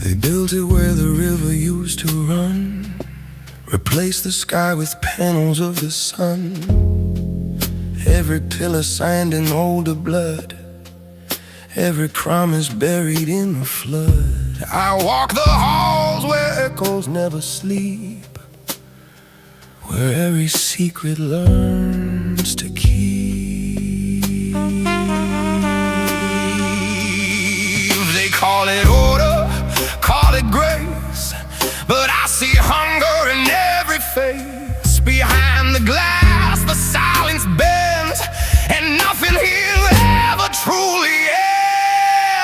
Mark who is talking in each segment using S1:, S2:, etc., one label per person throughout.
S1: They built it where the river used to run, replaced the sky with panels of the sun. Every pillar signed in older blood, every crime is buried in a flood. I walk the halls where echoes never sleep, where every secret learns to keep. They call it order, call it grace, but I see hunger in every face. Behind the glass, the silence bends, and nothing here ever truly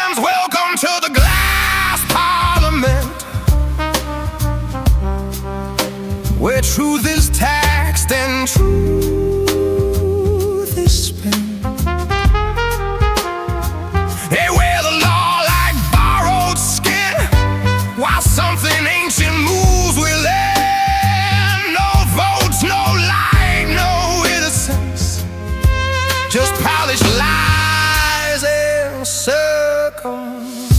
S1: ends. Welcome to the glass parliament, where truth is taxed and truth is spent. They wear the law like borrowed skin, while something ancient moves within. No votes, no light, no innocence, just polished lies and circumstance.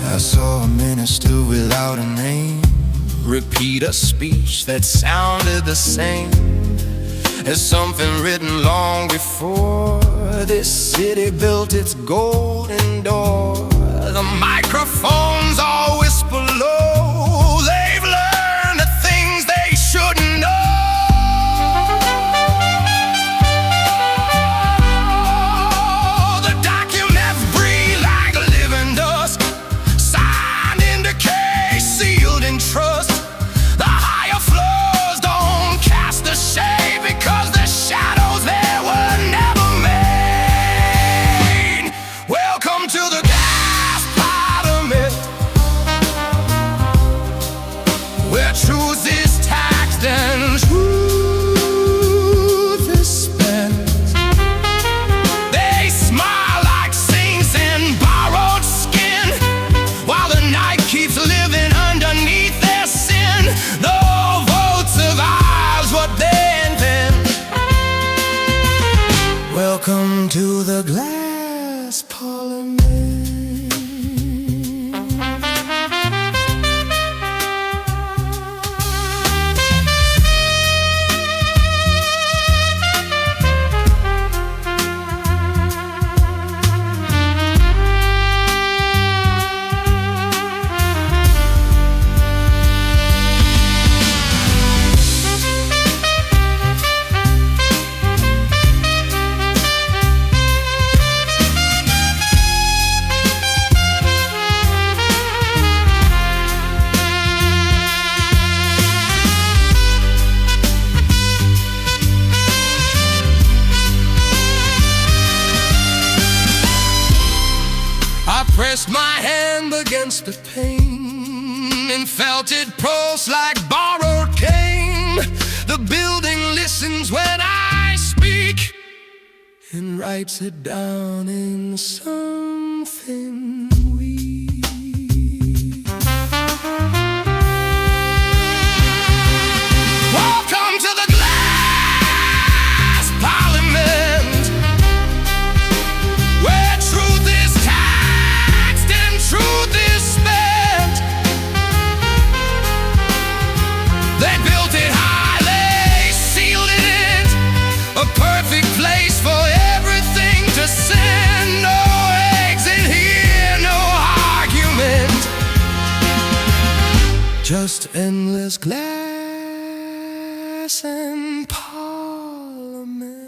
S1: I saw a minister without a name repeat a speech that sounded the same as something written long before this city built its golden door. The microphones all whisper low, they've learned the things they shouldn't know. The documents breathe like living dust, signed in decay, sealed in trust. The higher floors don't cast a shade, because the shadows there were never made. Welcome to the glass parliament, where truth is taxed and truth is spent. They smile like saints in borrowed skin, while the night keeps living underneath their sin. No vote survives what they invent. Welcome to the glass parliament. I pressed my hand against the pane and felt it pulse like borrowed cane. The building listens when I speak and writes it down in something weak. Welcome to the glass parliament, where truth is taxed and truth is spent. They built it high, they sealed it, a perfect place for everything to sin. No exit here, no argument, just endless glass and parliament.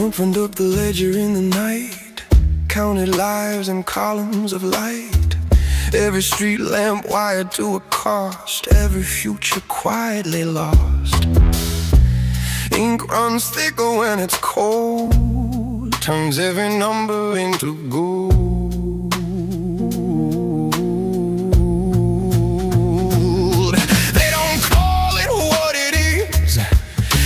S1: Opened up the ledger in the night, counted lives and columns of light. Every street lamp wired to a cost, every future quietly lost. Ink runs thicker when it's cold, turns every number into gold. They don't call it what it is,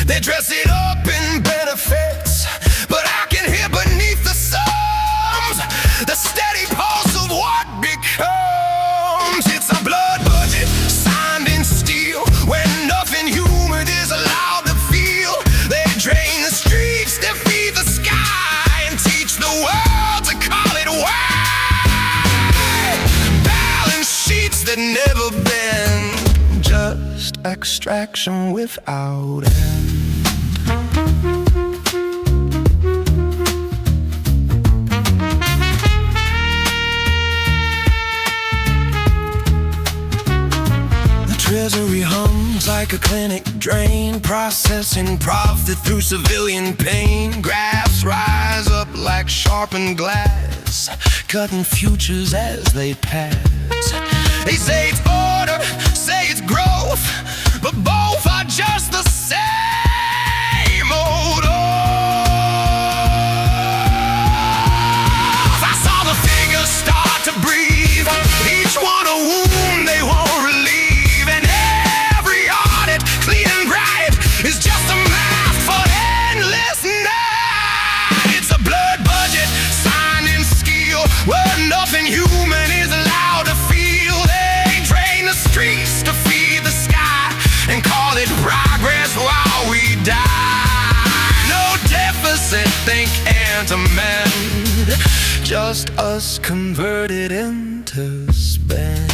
S1: they dress it up in benefits, but I can hear beneath the sums the steady pulse of what becomes. It's a blood budget signed in steel, where nothing human is allowed to feel. They drain the streets to feed the sky and teach the world to call it why. Balance sheets that never bend, just extraction without end. Treasury hums like a clinic drain, processing profit through civilian pain. Graphs rise up like sharpened glass, cutting futures as they pass. They say it's order, say it's growth, but both are just the same old oath. I saw the figures start to breathe, each one a wound they won't relieve. Clean and bright is just a math for endless night. It's a blood budget signed in steel, where nothing human is allowed to feel. They drain the streets to feed the sky and call it progress while we die. No deficit, think and amend, just us converted into spend.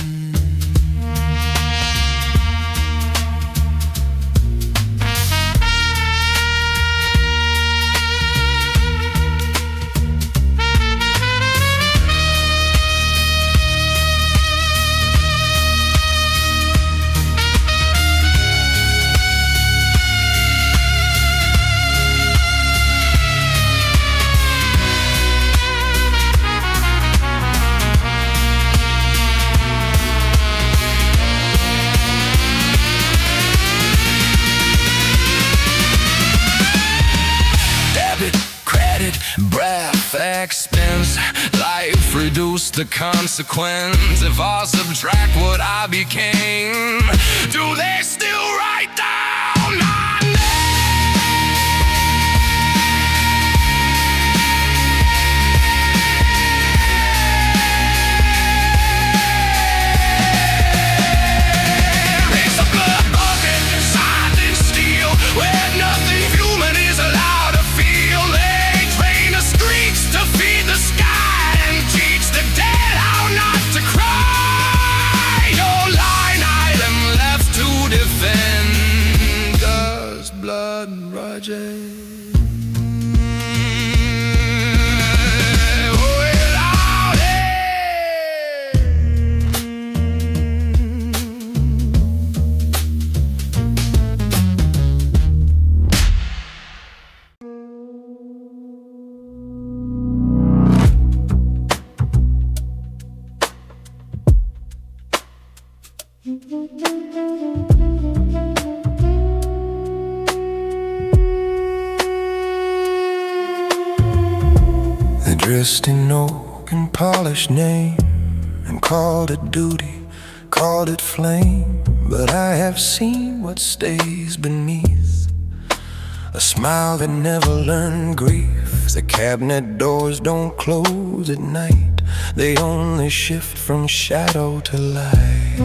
S1: Breath, expense, life reduced to consequence. If I subtract what I became, do they still write down my name? It's a blood bucket signed in steel, where nothing human is allowed to feel. Streets to feed the sky and teach the dead how not to cry. No line item left to defend, just blood budget. They dressed in oak and polished name, and called it duty, called it flame. But I have seen what stays beneath, a smile that never learned grief. The cabinet doors don't close at night, they only shift from shadow to light.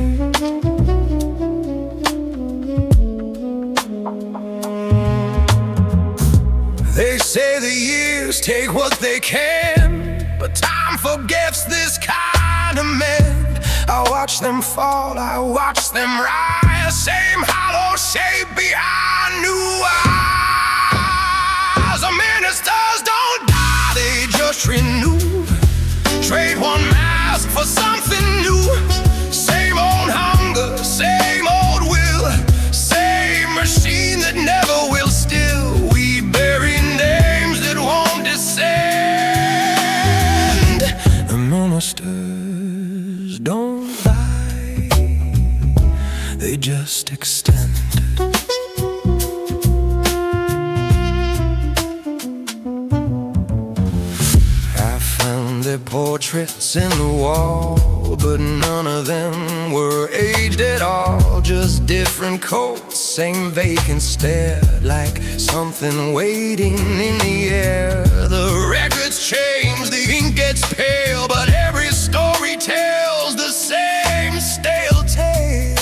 S1: They say the years take what they can, but time forgets this kind of men. I watch them fall, I watch them rise, same hollow shape behind new eyes. The ministers don't die, they just renew, trade one mask for something new. Same old hunger, same old will, same machine that never will still. We bury names that won't descend. The ministers don't lie, they just extend. portraits in the wall, but none of them were aged at all. Just different coats, same vacant stare, like something waiting in the air. The records change, the ink gets pale, but every story tells the same stale tale.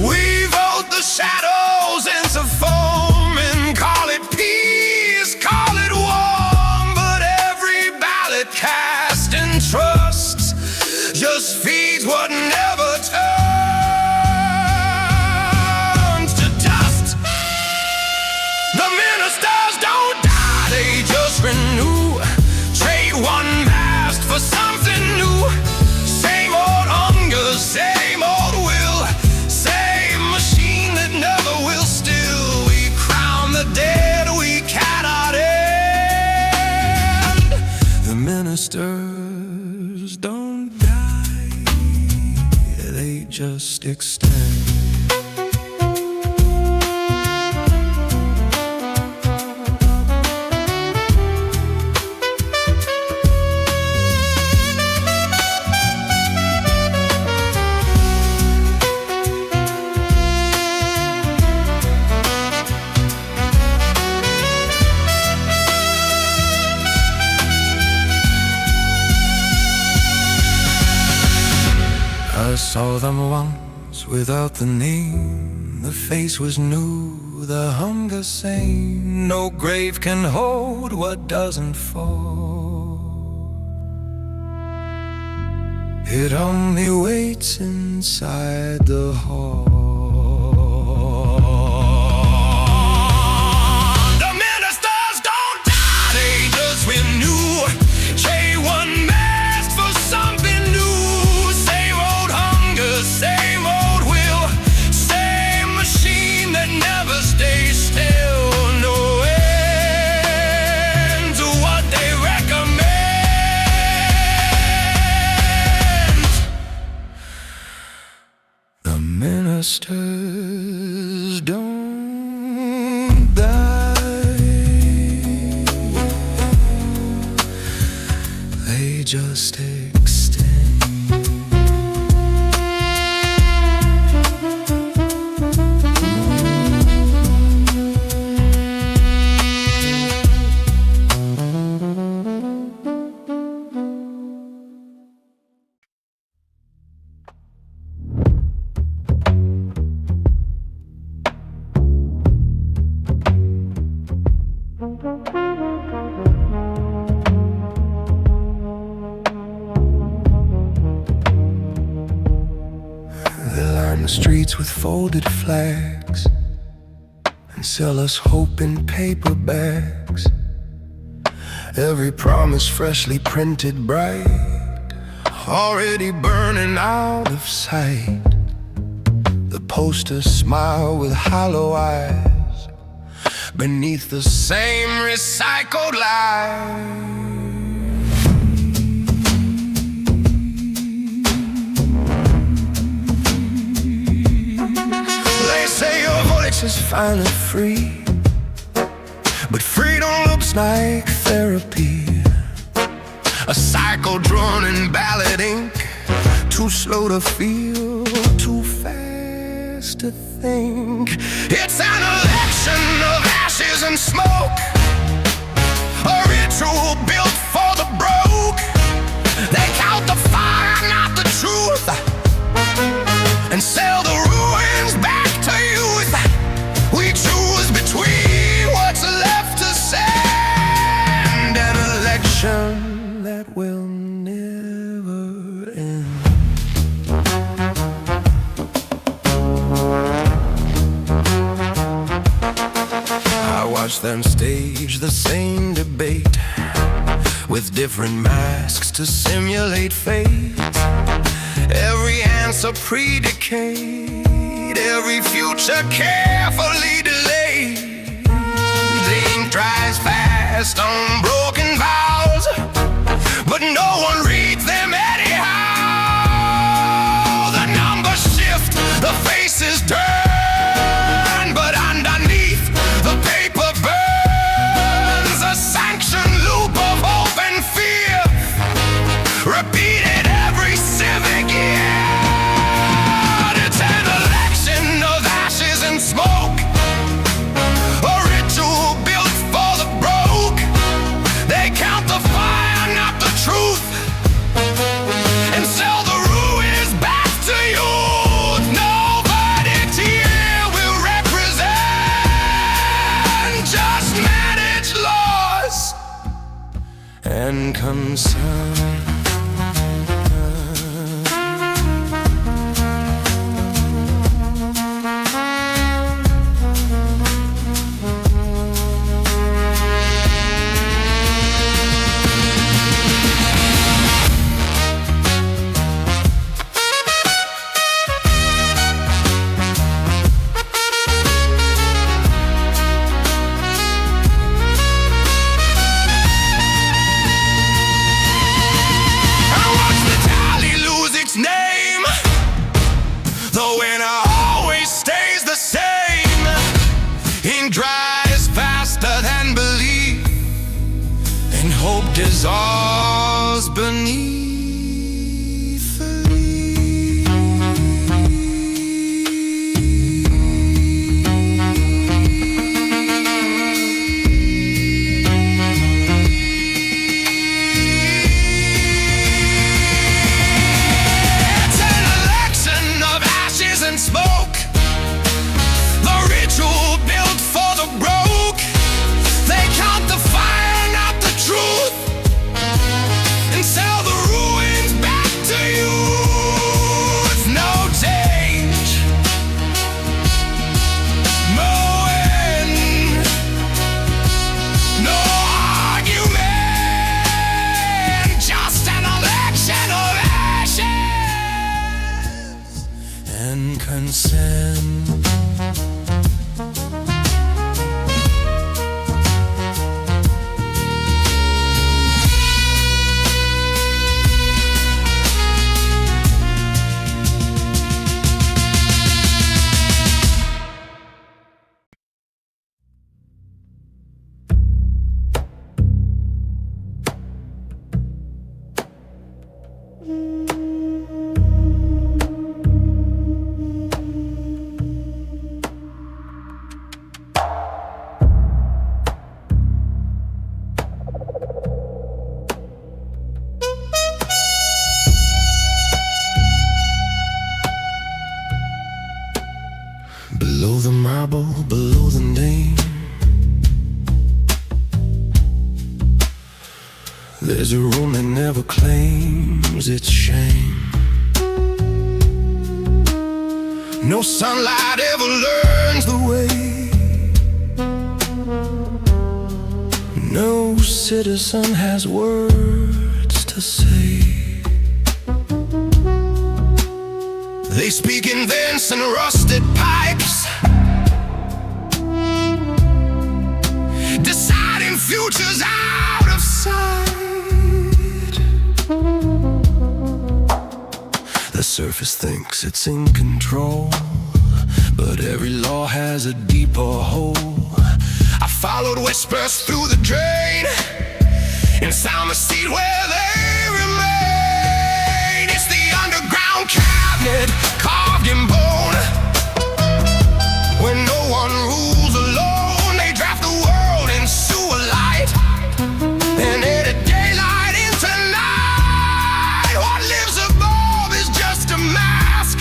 S1: We vote the shadows into foam and call it peace, call it warm, but every ballot cast in trust just feeds what never turns to dust. The ministers don't die, they just renew. Trade one mask for something new. Same old hunger, same old will, same machine that never will still. We crown the dead we cannot end. The ministers don't die, they just extend. I saw them once without the name. The face was new, the hunger same. No grave can hold what doesn't fall. It only waits inside the hall. The ministers don't die, they just renew. Trade one mask for something new. Same old hunger, same old will, same machine that never stays still. No end to what they recommend. The ministers don't die, they just extend. They line the streets with folded flags and sell us hope in paper bags. Every promise freshly printed bright, already burning out of sight. The posters smile with hollow eyes beneath the same recycled lies. They say your voice is finally free, but freedom looks like therapy. A cycle drawn in ballot ink, too slow to feel, too fast to think. It's an election of ashes and smoke, a ritual built for the broke. They count the fire, not the truth, and sell the ruins back to youth. We choose between what's left to send, an election that will never end. I watch them stage the same debate with different masks to simulate fate. Every answer pre-decayed, every future carefully delayed. The ink dries fast on broken vows, but no one reads them anyhow. The numbers shift, the faces turn, but underneath the paper burns. concern. Dissolves beneath the leaves. It's an election of ashes and smoke, the ritual built for the broke. They count the fire, not the truth, and sell the ruins back to you. It's no change, no end, no argument, just an election of ashes and consent. Below the marble, below the name, there's a room that never claims its shame. No sunlight ever learns the way, no citizen has words to say. They speak in vents and rusted pipes, deciding futures out of sight. The surface thinks it's in control, but every law has a deeper hole. I followed whispers through the drain and found the seat where they remain. It's the underground cabinet carved in bone, where no one rules alone. They draft the world in sewer light and edit daylight into night. What lives above is just a mask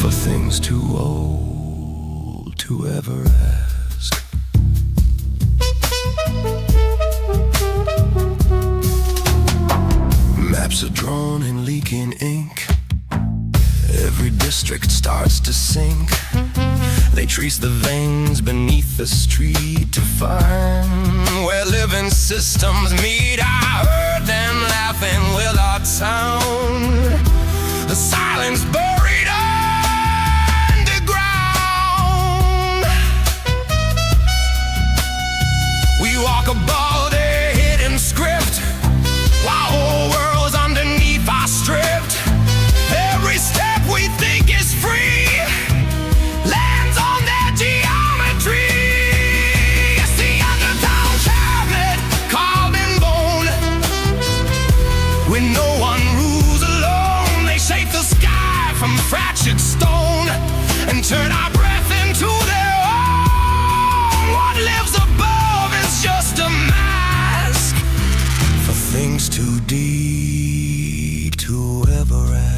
S1: for things too old to ever ask. Maps are drawn in leaking ink, every district starts to sink. They trace the veins beneath the street to find where living systems meet. I heard them laughing without sound, the silence buried underground. We walk above their hidden script, while whole worlds underneath are stripped. Every step we think is free lands on their geometry. It's the underground cabinet carved in bone, when no one rules alone. They shape the sky from fractured stone and turn our breath into their own. What lives above is just a mask for things too deep to ever ask.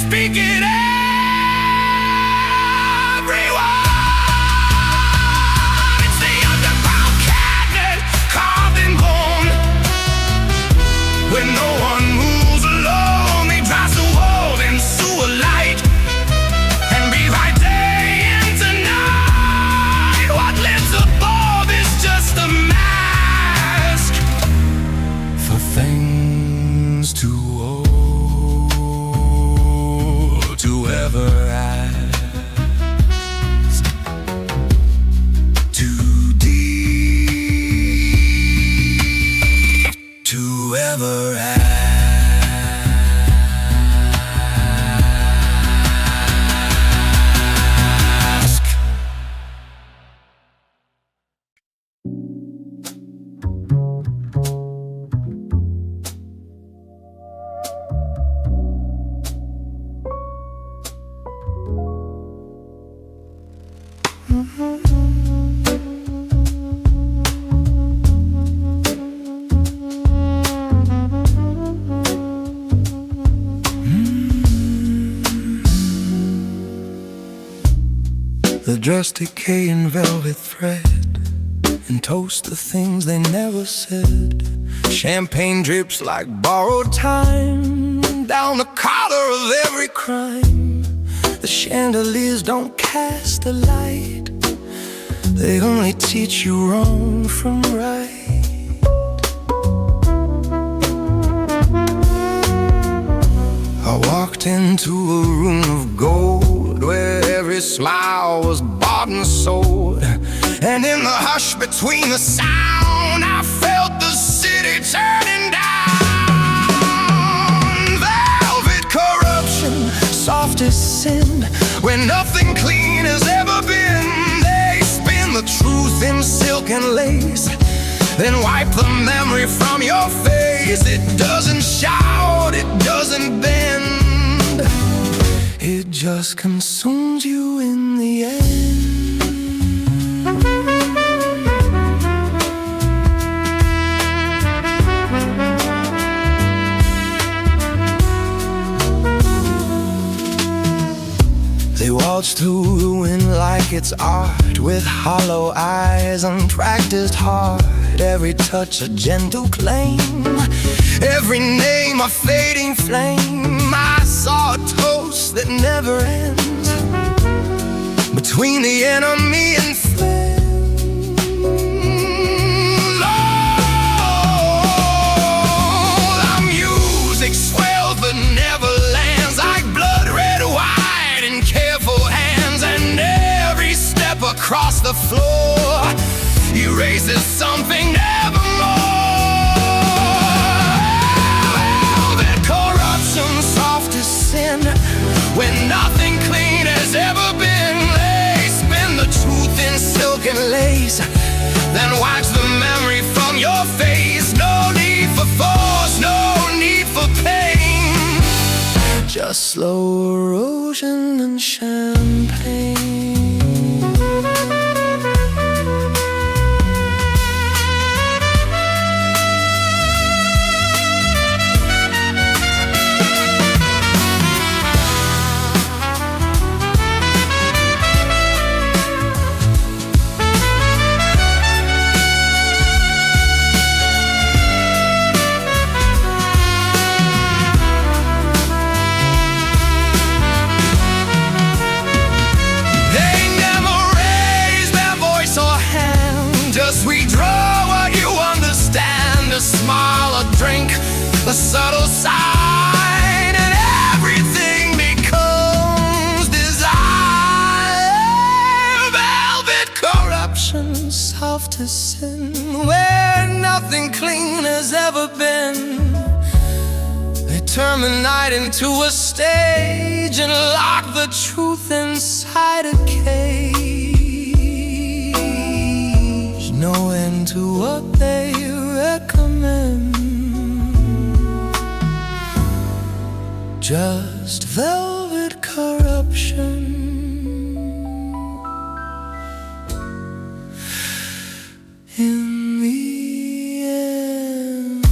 S1: speak it everywhere. It's the underground cabinet, carved in bone. When no one moves alone, they drive the world into a light and rewrite day into night. What lives above is just a mask for things too old to ever ask, too deep to ever ask. The dress decay in velvet thread, and toast the things they never said. Champagne drips like borrowed time down the collar of every crime. The chandeliers don't cast a light, they only teach you wrong from right. I walked into a room of gold where every smile was bought and sold. And in the hush between the sound, I felt the city turning down. Velvet corruption, soft as sin, where nothing clean has ever been. They spin the truth in silk and lace, then wipe the memory from your face. It doesn't shout, it doesn't bend, it just consumes you in the end. They waltz through ruin like it's art, with hollow eyes, unpracticed heart. Every touch a gentle claim, every name a fading flame. I saw a toast that never ends between the enemy and friend. Oh, the music swells but never lands, like blood red wine in careful hands. And every step across the floor erases something nevermore. Velvet corruption, soft as sin, when nothing clean has ever been. They spin the truth in silk and lace, then watch the memory from your face. No need for force, no need for pain, just slow erosion and champagne. A smile, a drink, a subtle sign, and everything becomes desire. Velvet corruption, soft as sin, where nothing clean has ever been. They turn the night into a stage and lock the truth inside a cage. No end to what they recommend, just velvet corruption. In the end.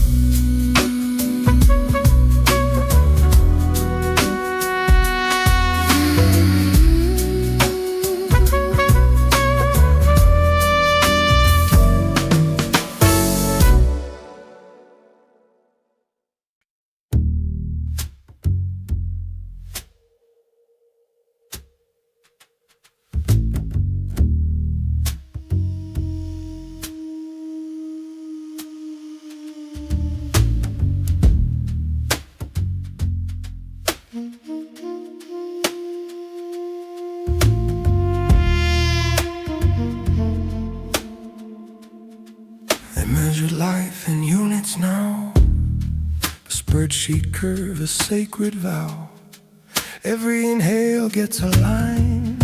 S1: They measure life in units now. A spreadsheet curve, a sacred vow. Every inhale gets a line,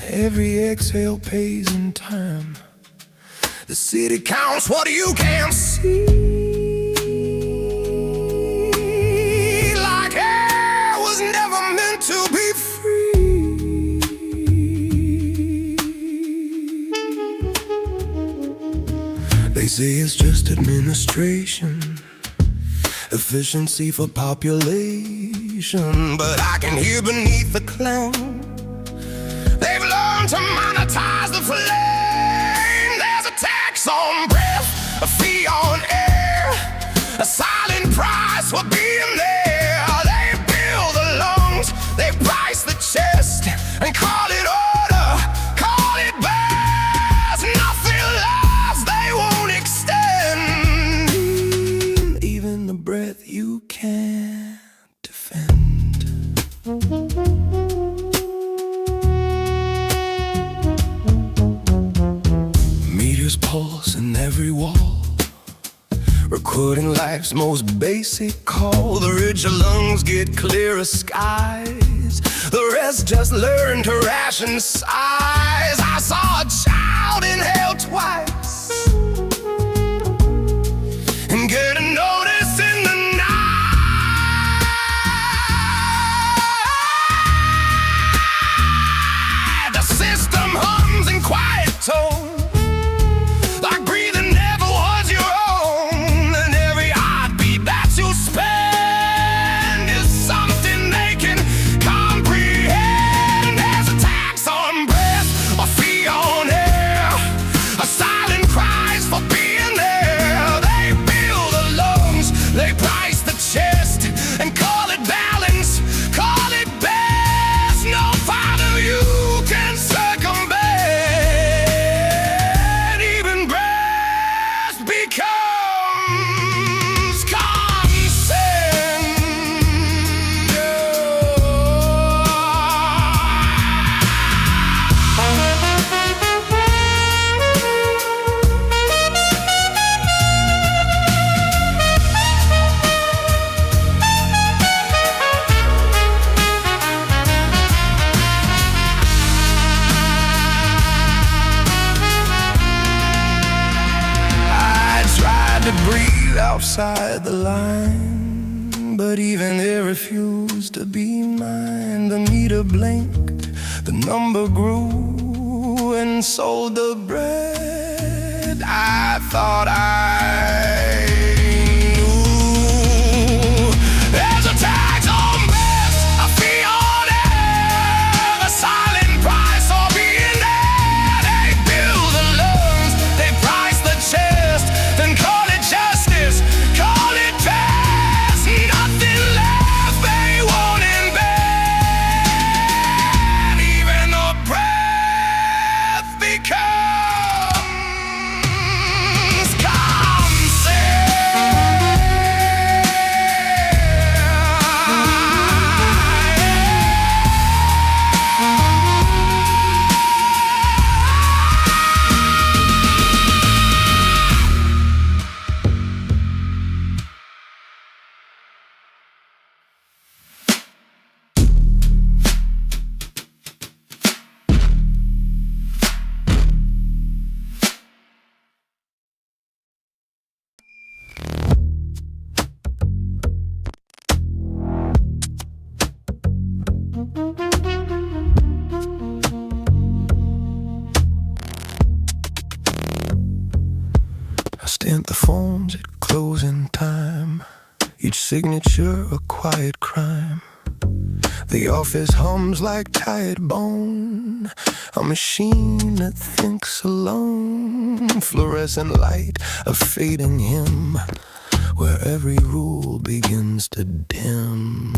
S1: every exhale pays in time. The city counts what you can't see, like air was never meant to be free. They say it's just administration, efficiency for population, but I can hear beneath the clang they've learned to monetize the flame. There's a tax on breath, a fee on air, a silent price for being there. They build the lungs, they price the chest, and call it order, call it best. Nothing lasts, they won't extend. Even the breath you can't defend. Meters pulse in every wall, recording life's most basic call. The richer lungs get clearer skies, the rest just learn to ration size. I saw a child inhale twice and get a notice in the night. The system hums in quiet tone, like breathing never was your own. And every heartbeat that you spend is something they can comprehend. There's a tax on breath, a fee on air, a silent cries for being there. They build the lungs, they price the chest, and call it balance, call it best. No farther you can circumvent, even breath becomes consent. I tried to breathe outside the line, but even air refused to be mine. The meter blinked, the number grew, and sold the bread I thought I knew. There's a tax on breath, a fee on air, a silent price for being there. They build the lungs, they price the chest, then call it justice, call it best. Nothing left they won't embed, even the breath becomes I stamp the forms at closing time, each signature a quiet crime. The office hums like tired bone, a machine that thinks alone. Fluorescent light, a fading hymn, where every rule begins to dim.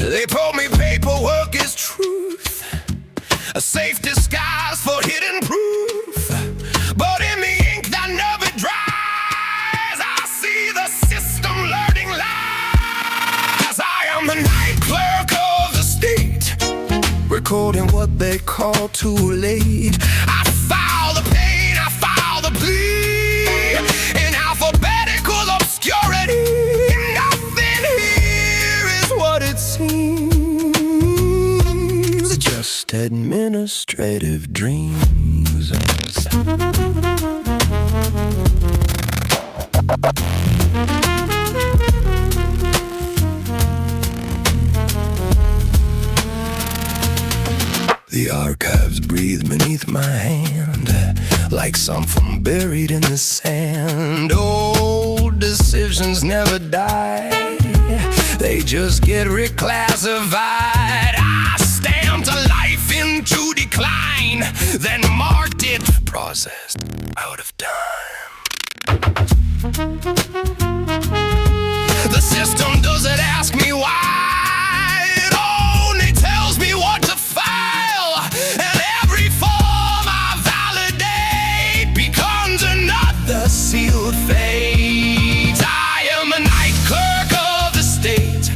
S1: They told me paperwork is truth, a safe disguise for hidden proof. But in the ink that never dries, I see the system learning lies. I am the night clerk of the state, recording what they call too late. I file the pain, I file the bleed in alphabetical obscurity. Nothing here is what it seems, just administrative dreams. The archives breathe beneath my hand, like something buried in the sand. Old decisions never die, they just get reclassified. I stamped a life into decline, then marked it processed out of time. The system doesn't ask me why, it only tells me what to file. And every form I validate becomes another sealed fate. I am a night clerk of the state,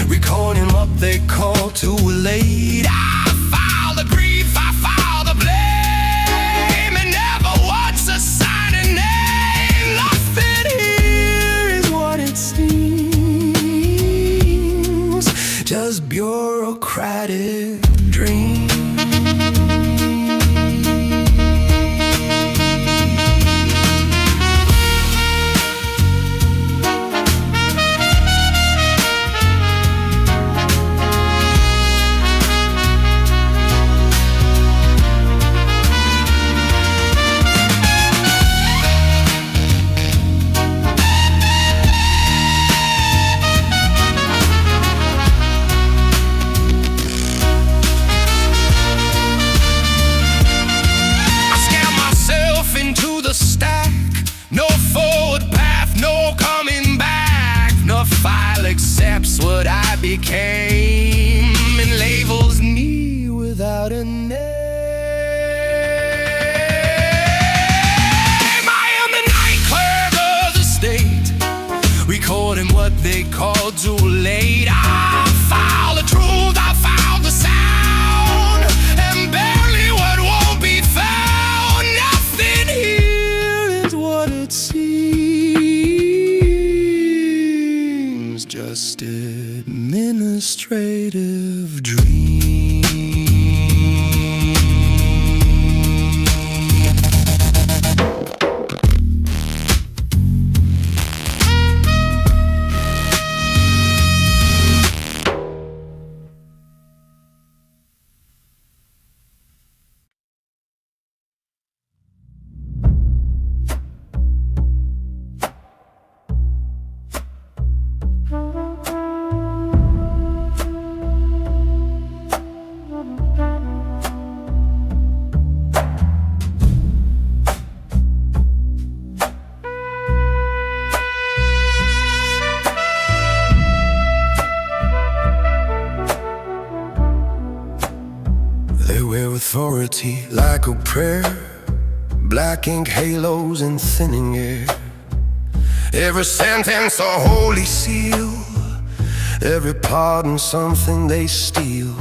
S1: recording what they call too late. I file the grief, I file the blame, and never once assign a name. Nothing here is what it seems, just bureaucratic dreams. No forward path, no coming back. No file accepts what I became and labels me without a name. I am the night clerk of the state, recording what they call too late. I file the truth, I file the sound, and barely what won't be found. Nothing here is what it seems, just administrative dreams. They wear authority like a prayer, black ink halos and thinning air. Every sentence a holy seal, every pardon something they steal.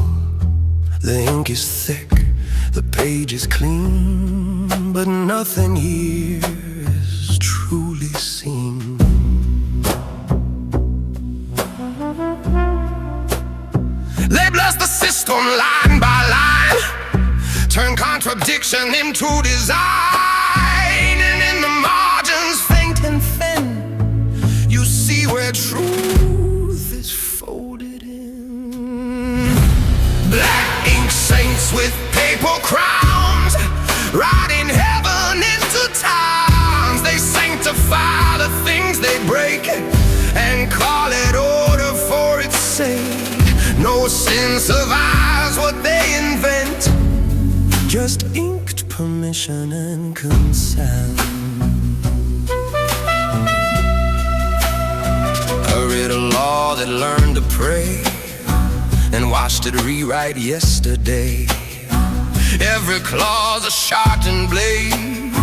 S1: The ink is thick, the page is clean, but nothing here is truly seen. They bless the system line by line, turn contradiction into design, and in the margins faint and thin, you see where truth is folded in. Black ink saints with papal crowns, writing heaven into towns. They sanctify the things they break and call it order for its sake. No sin survives what they invent, just inked permission and consent. I read a law that learned to pray and watched it rewrite yesterday. Every clause a sharpened blade,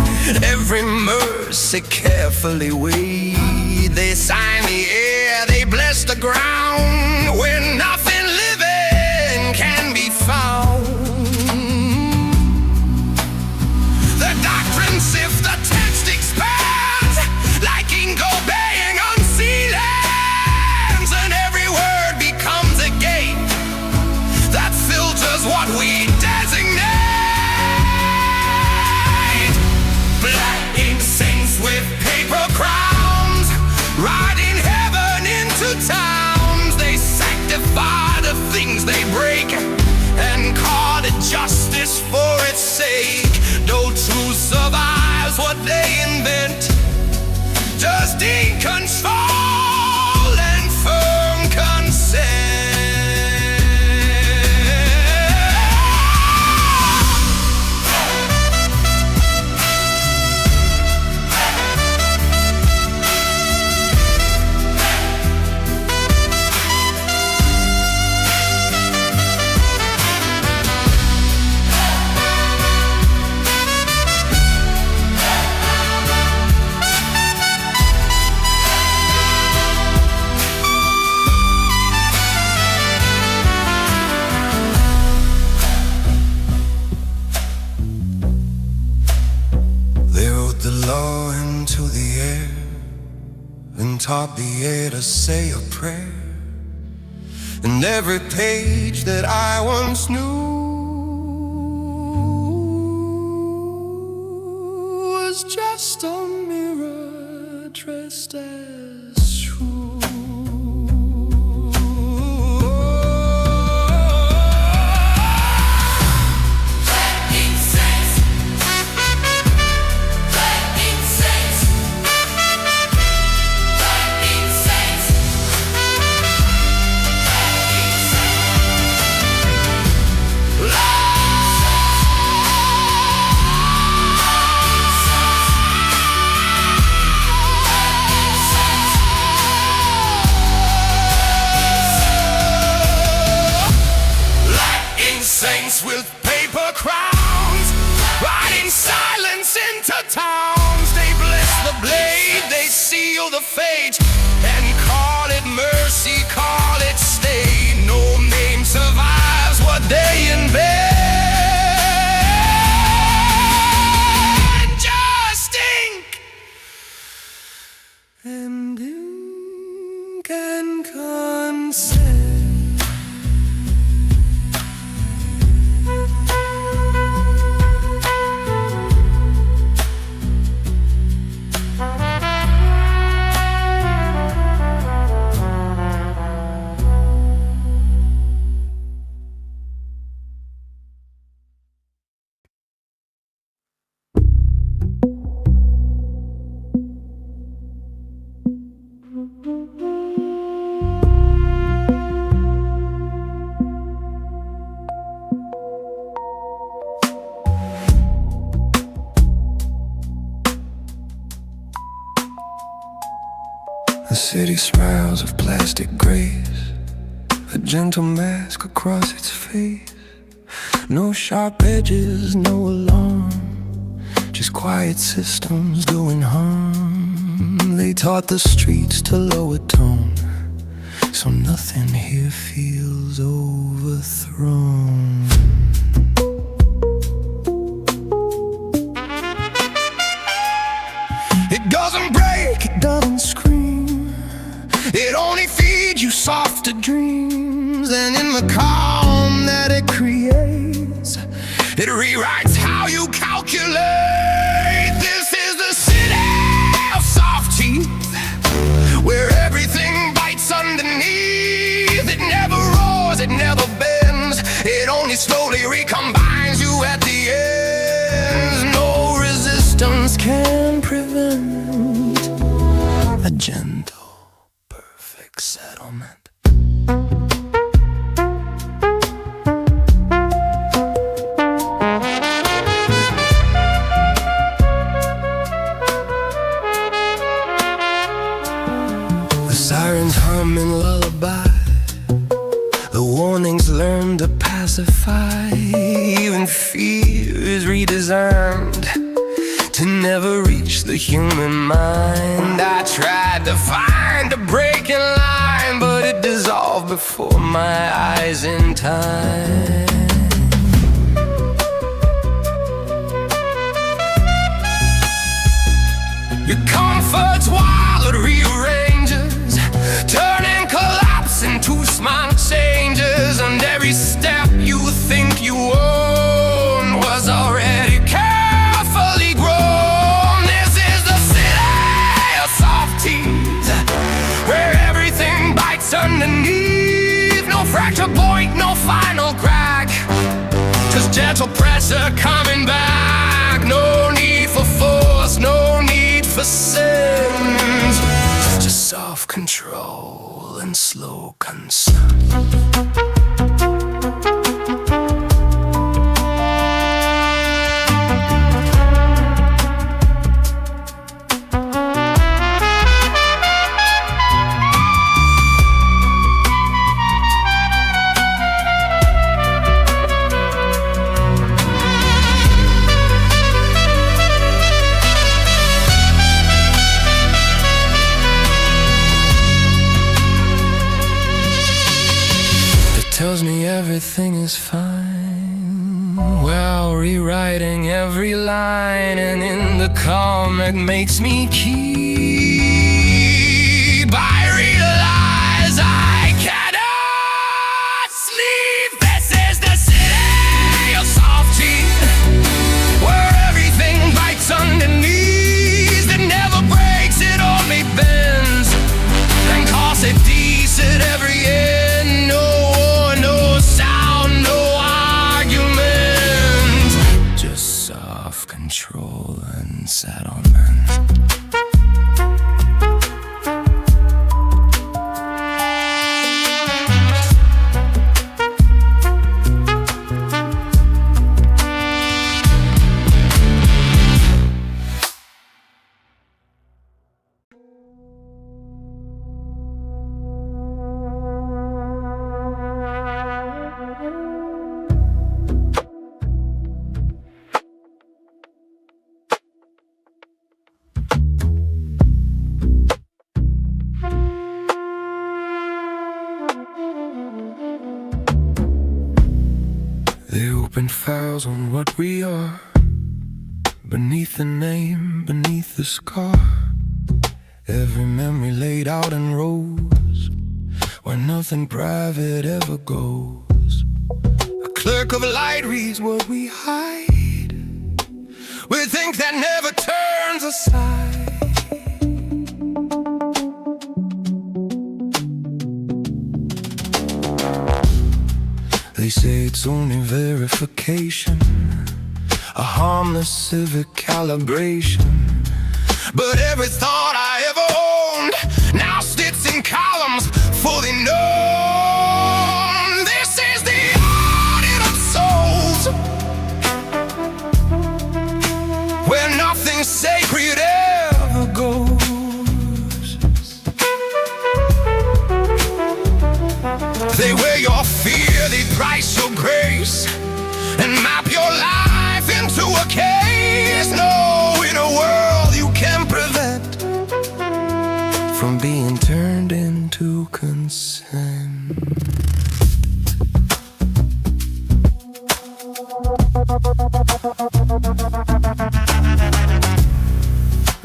S1: every mercy carefully weighed. They sign the air, they bless the ground, where nothing living can be found. sake. No truth survives what they invent. Just in control and firm consent. Taught the air to say a prayer, and every page that I once knew was just a mirror dressed as true. Saints with paper crowns, riding silence into towns. They bless the blade, they seal the fate, and call it mercy, call it state. No name survives what they invent. Just ink and ink and consent. The city smiles of plastic grace, a gentle mask across its face. No sharp edges, no alarm, just quiet systems doing harm. They taught the streets to lower tone, so nothing here feels overthrown. It doesn't break, it doesn't scream, it only feeds you softer dreams. And in the calm that it creates, it rewrites how you calculate. This is the city of soft teeth, where everything bites underneath. It never roars, it never bends, it only slowly recombines you at the end. No resistance can prevent a gentle, perfect settlement. The sirens hum and lullaby, the warnings learn to pacify. Even fear is redesigned to never reach the human mind. I tried to find a breaking line, but it dissolved before my eyes in time. Your comfort's wild, it rearranges, turning collapse into small changes. And every step you think you own was already carefully grown. This is the city of soft teeth, where everything bites underneath. No fracture point, no final crack, just Mental pressure coming back. No need for force, no need for sins. Just self-control and slow consent. Tells me everything is fine while rewriting every line, and in the calm it makes me keep. I realize I cannot sleep. This is the city of softy, where everything bites underneath. It never breaks, it only bends, and calls it decent every year. Control and settlement. They open files on what we are, beneath the name, beneath the scar. Every memory laid out in rows, where nothing private ever goes. A clerk of light reads what we hide, with ink that never turns aside. They say it's only verification, a harmless civic calibration. But every thought I ever owned now sits in columns fully known. This is the audit of souls, where nothing sacred ever goes. They wear your fear, they price your grace, and map your life into a case. No, in a world you can prevent from being turned into consent.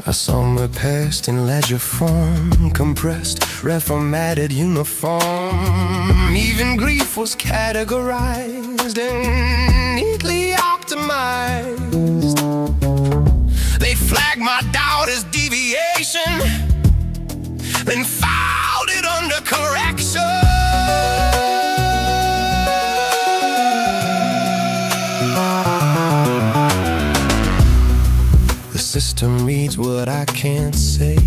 S1: I saw my past in ledger form, compressed, reformatted uniform. Even grief was categorized and neatly optimized. They flagged my doubt as deviation, then filed it under correction. The system reads what I can't say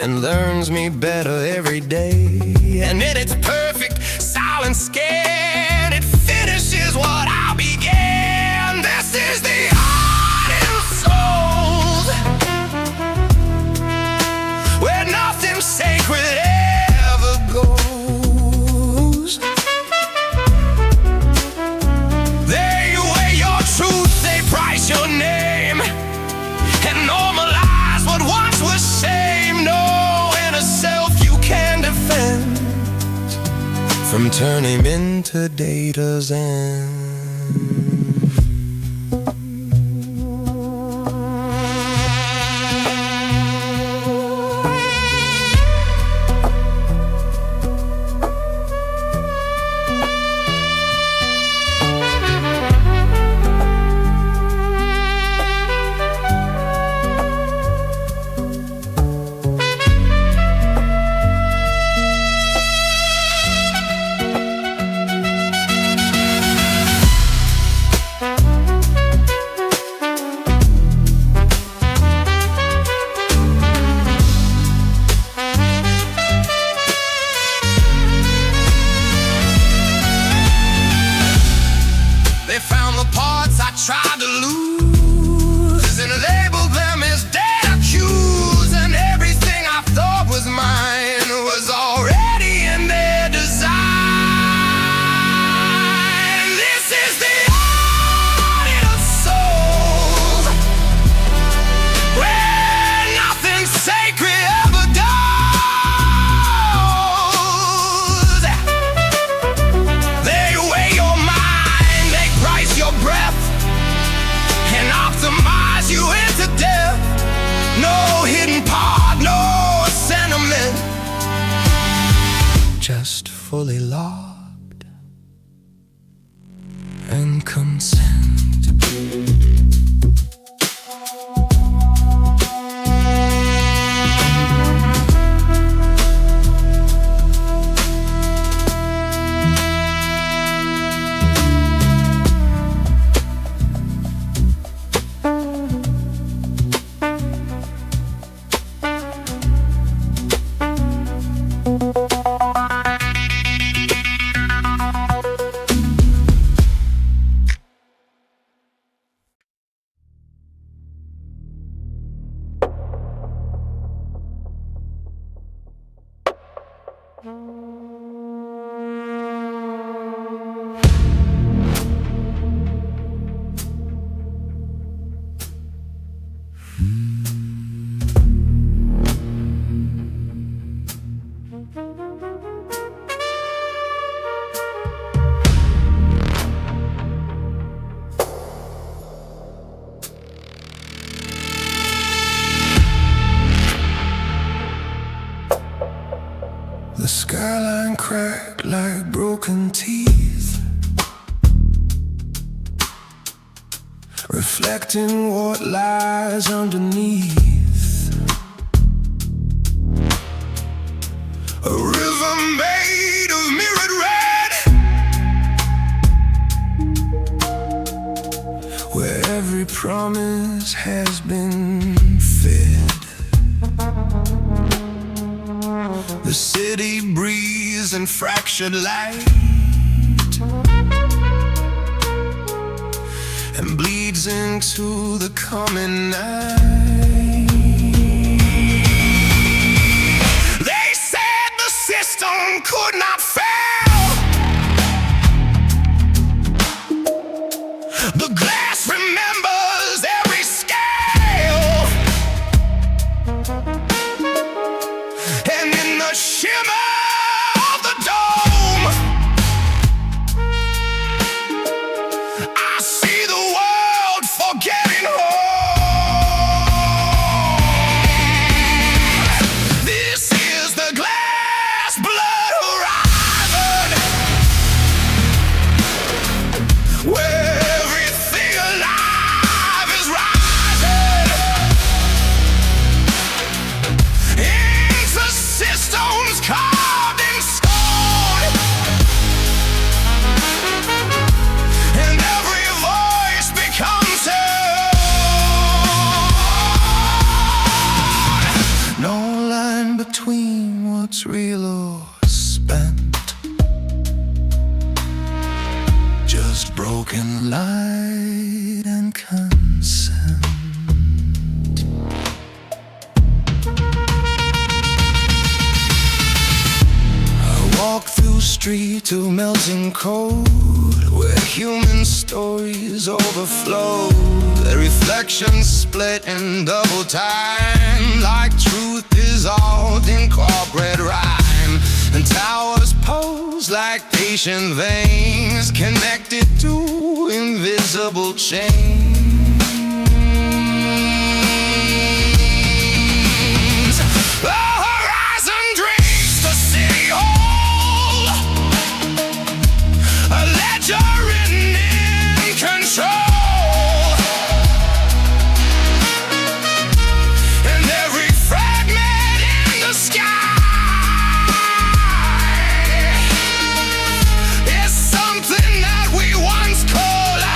S1: and learns me better every day. And in its perfect silent scan, it finishes what I began. This is the art in souls, where nothing sacred ever goes. They weigh your truth, they price your name, and normalize what once was shame. No inner self you can defend from turning into data's end. fully locked and consent. The skyline cracked like broken teeth, reflecting what lies underneath. A river made of mirrored red, where every promise has been fed. The city breathes in fractured light and bleeds into the coming night. They said the system could not fail. The glass remembers every scale, and in the shimmer of the dome, I see the world forgetting home. This is the glass blood horizon, where everything alive is rising into systems carved in stone, and every voice becomes heard. No line between what's real or spent, just broken light and consent. Walk through streets of melting cold, where human stories overflow. Their reflections split in double time, like truth dissolved in corporate rhyme. And towers pose like patient veins, connected to invisible chains. The horizon drinks the city whole, a ledger written in control, and every fragment in the sky is something that we once collided.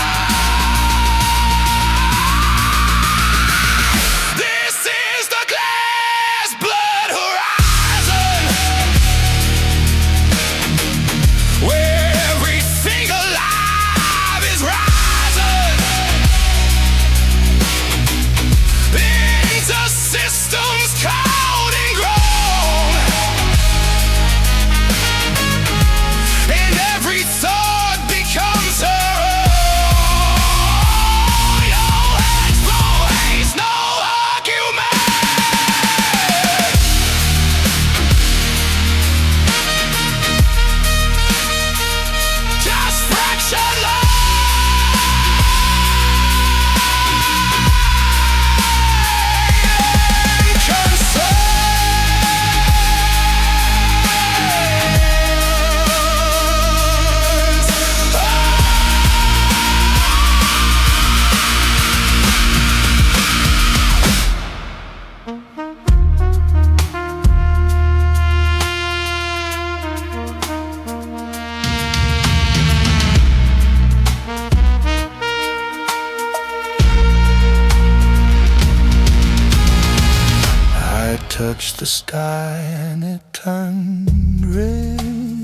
S1: touched the sky and it turned red,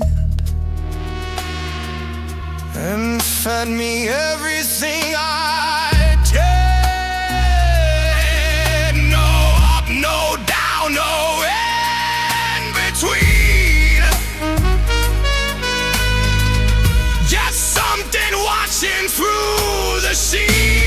S1: and fed me everything I did. No up, no down, no in between. Just something watching through the sea.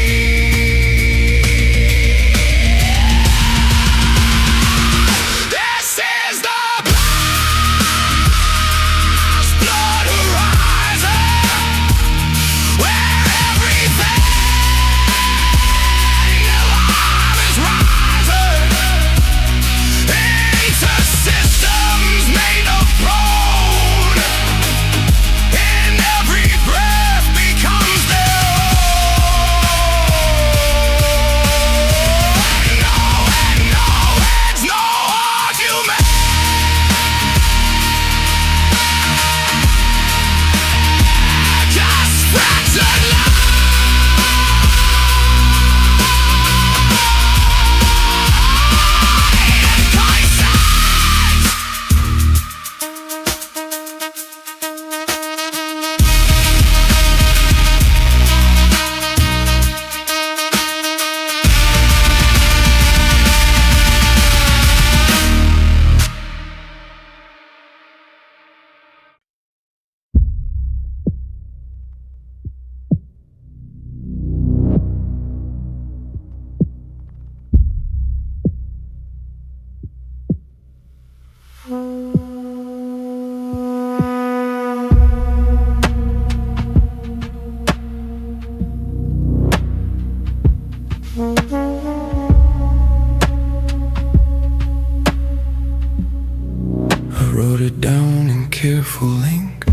S1: Careful ink,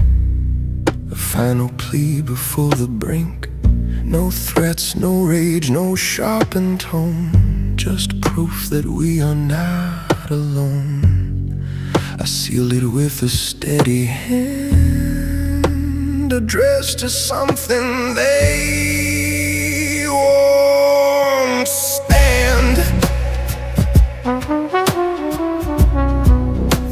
S1: a final plea before the brink. No threats, no rage, no sharpened tone, just proof that we are not alone. I sealed it with a steady hand, addressed to something they won't stand.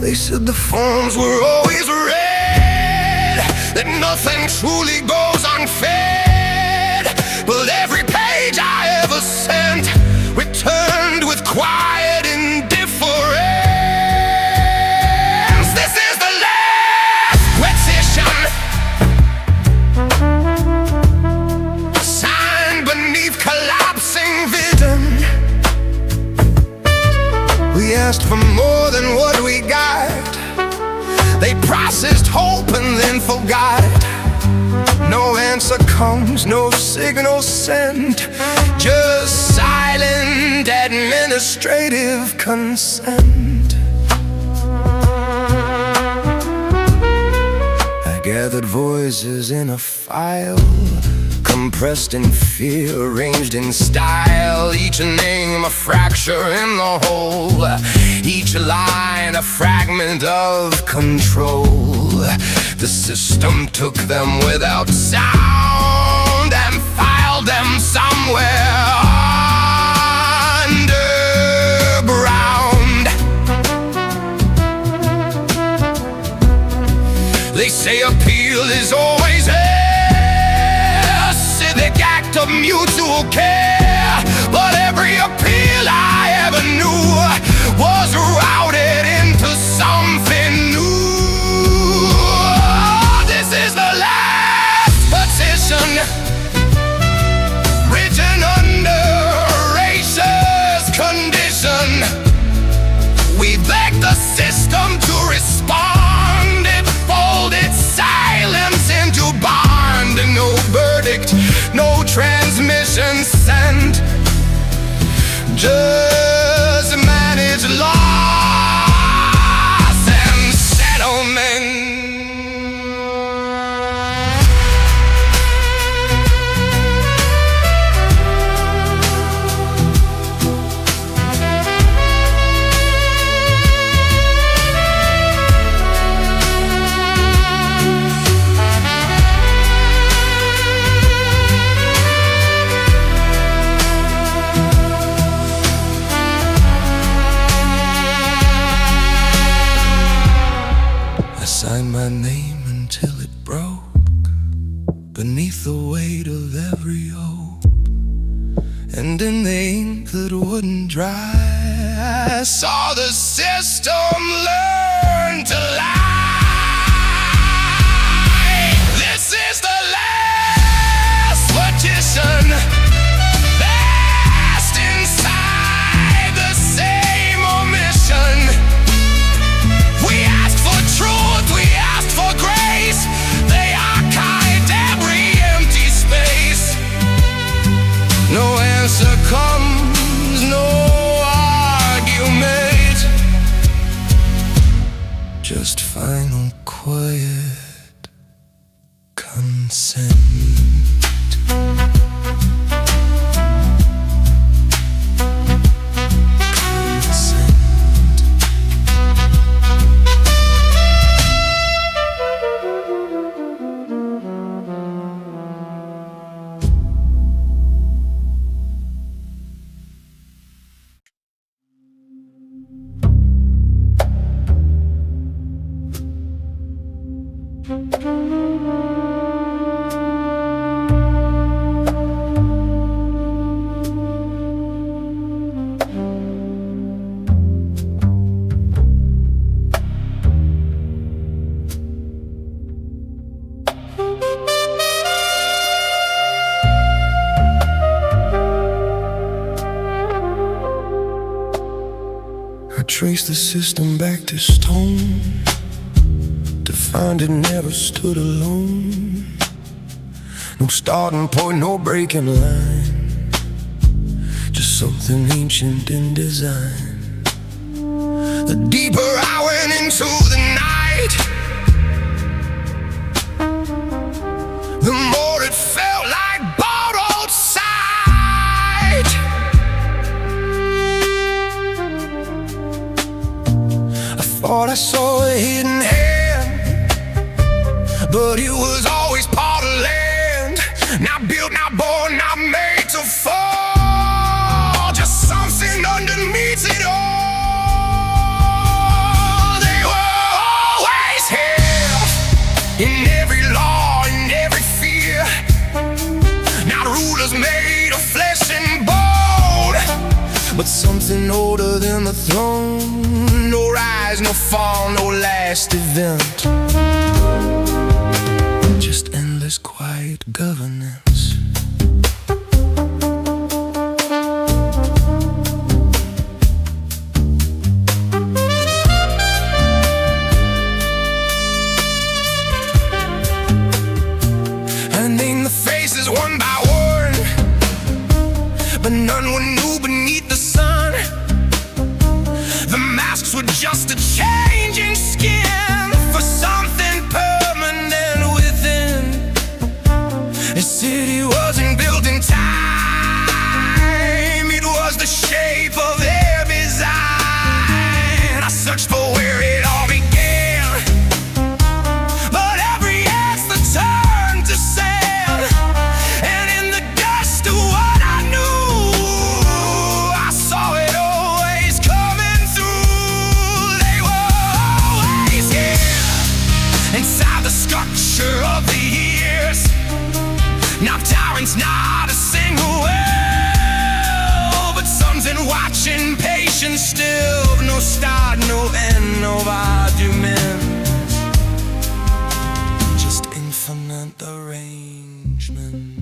S1: They said the forms were always read, that nothing truly goes unfed. But every page I ever sent returned with quiet indifference. This is the last petition, signed beneath collapsing vision. We asked for more than what we got. They processed hope and then forgot. No answer comes, no signal sent, just silent administrative consent. I gathered voices in a file, compressed in fear, arranged in style. Each name a fracture in the whole, each line a fragment of control. The system took them without sound and filed them somewhere underground. They say appeal is always a civic act of mutual care, but every appeal I ever knew was routed into something new. This is the last petition, written under racist condition. We beg the system to respond. It folded silence into bond. No verdict, no transmission sent, just manage loss and settlement. and in the ink that wouldn't dry, I saw the system learn to lie. This is the last petition, last inside the same omission. We asked for truth, we asked for grace. They archived every empty space. No answer comes, no argument, just final quiet consent. I traced the system back to stone, to find it never stood alone. No starting point, no breaking line, just something ancient in design. The deeper I went into the night, the more it felt like borrowed sight. I thought I saw a hidden hand, but it was always part of land. Not built, not born, not made to fall, just something underneath it all. They were always here, in every law, in every fear. Not rulers made of flesh and bone, but something older than the throne. No rise, no fall, no last event, just endless quiet governance. I named the faces one by one, but none were new beneath the sun. The masks were just a changing skin for something permanent within. The city wasn't built in time, it was the shape of their design. I searched for where it all began, but every answer turned to sand. And in the dust of what I knew, I saw it always coming through. They were always here, inside the structure of the years. Not tyrants, not a single will, but something watching, patient still. No start, no end, no argument, just infinite arrangement.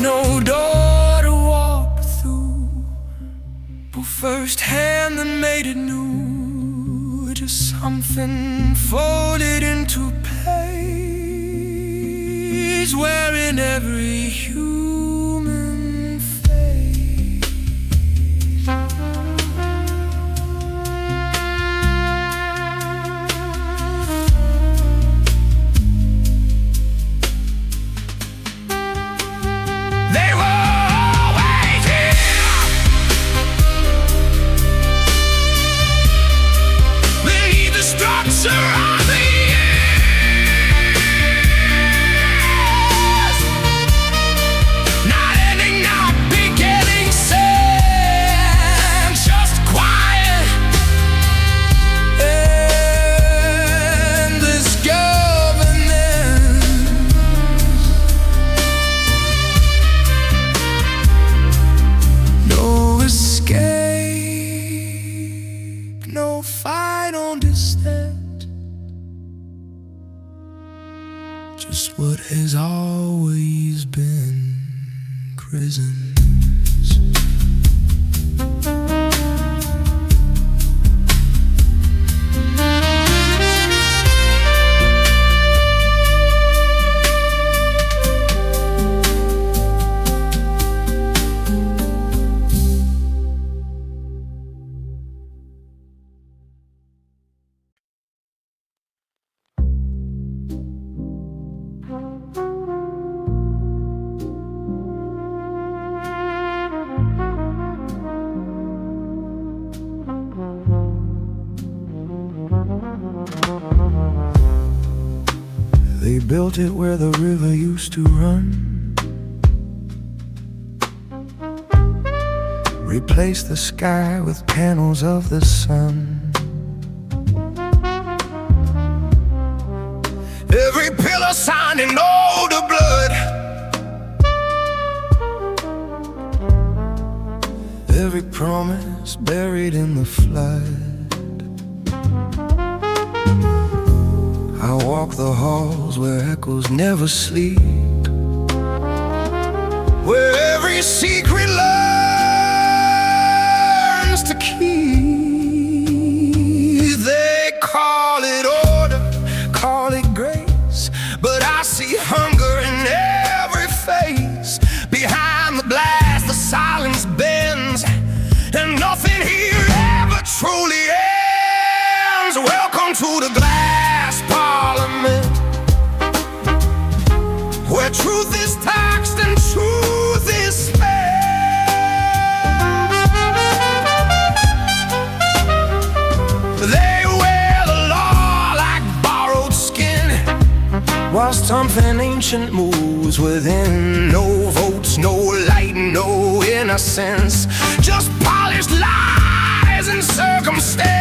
S1: No door to walk through, but firsthand that made it new. Just something folded into place, where in every human face prisons. They built it where the river used to run, replaced the sky with panels of the sun. Every pillar signed in older blood, every promise buried in the flood. I walk the halls where echoes never sleep, where every secret learns to keep. They call it order, call it grace, but I see hunger in every face. Behind the blast, the silence bends, and nothing here ever truly ends. Welcome to the glass parliament, where truth is taxed and truth is spent. They wear the law like borrowed skin, while something ancient moves within. No votes, no light, no innocence, just polished lies and circumstance.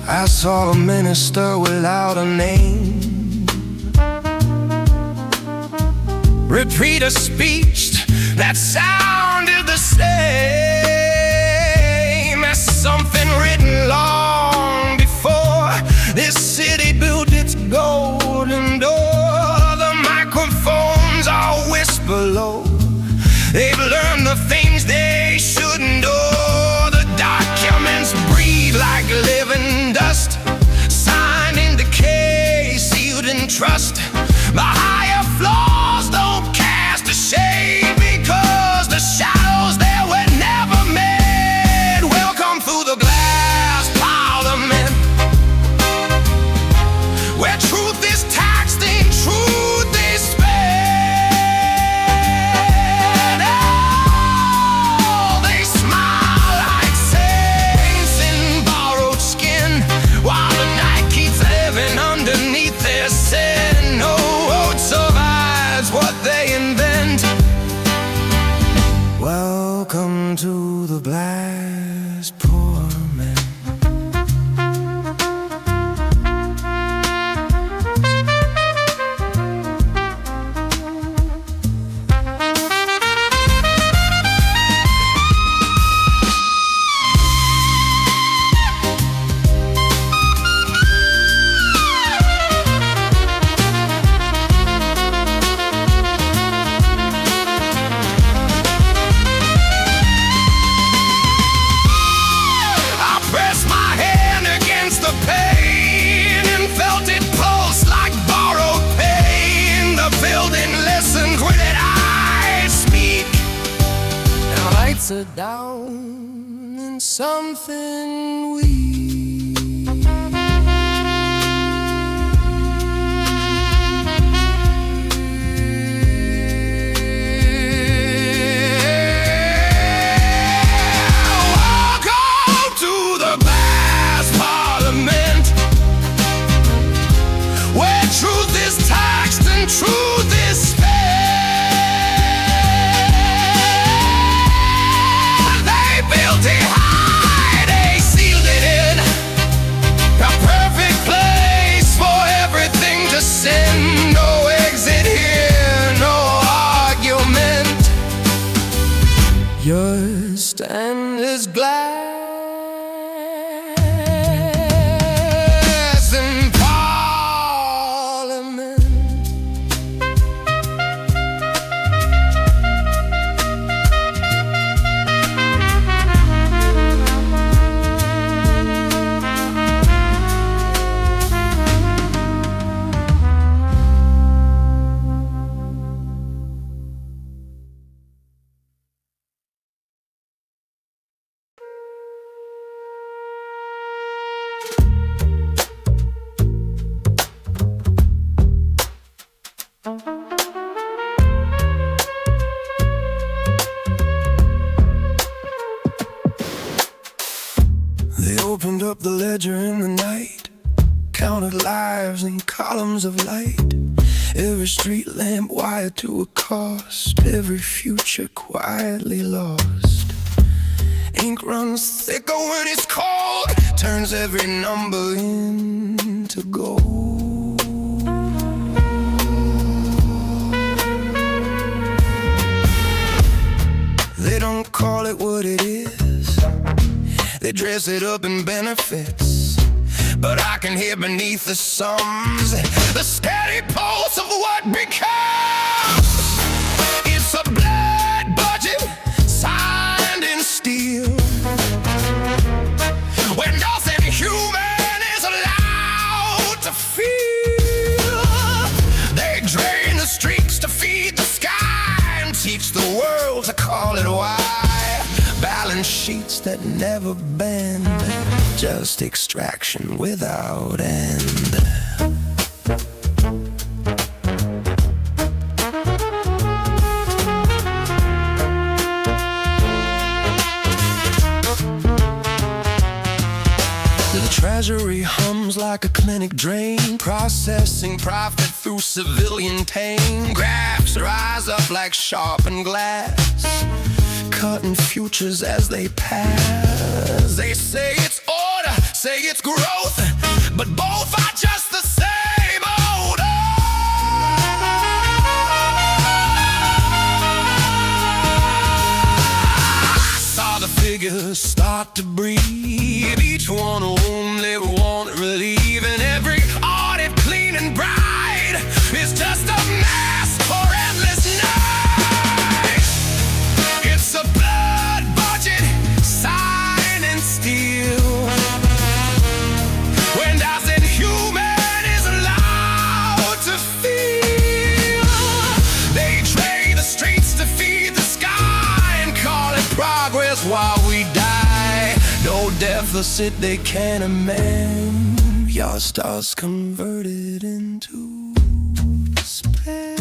S1: I saw a minister without a name repeat a speech that sounded the same as something written long before this city built its golden door. The microphones all whisper low, they've learned the things they shouldn't know. The documents breathe like living dust, signed in decay, sealed in trust. The higher floors don't cast a shade, because the shadows there were never made. Welcome through the glass parliament, where truth is taxed and truth is spent. Oh, they smile like saints in borrowed skin, while the night keeps living underneath their sin. No vote survives what they invent. Welcome to the blast parliament. Are down in something weak. Welcome to the glass parliament, where truth is taxed and truth is spent. Built it high, they sealed it in. Your stand is glass in Parliament. They opened up the ledger in the night, counted lives in columns of light. Every street lamp wired to a cost, every future quietly lost. Ink runs thicker when it's cold, turns every number into gold. They don't call it what it is, they dress it up in benefits, but I can hear beneath the sums the steady pulse of what becomes. It's a blood budget signed in steel, when nothing human is allowed to feel. They drain the streets to feed the sky and teach the world to call it why. Balance sheets that never bend, just extraction without end. The treasury hums like a clinic drain, processing profit through civilian tame. Graphs rise up like sharpened glass, cutting futures as they pass. They say it's order, say it's growth, but both are just the same old. I saw the figures start to breathe, each one only want relief, and every audit clean and bright is just a mask for endless night. It's a blood budget signed in steel, when nothing human is allowed to feel. They trade the streets to feed the sky and call it progress while we die. No deficit they can't amend, your stars converted into despair.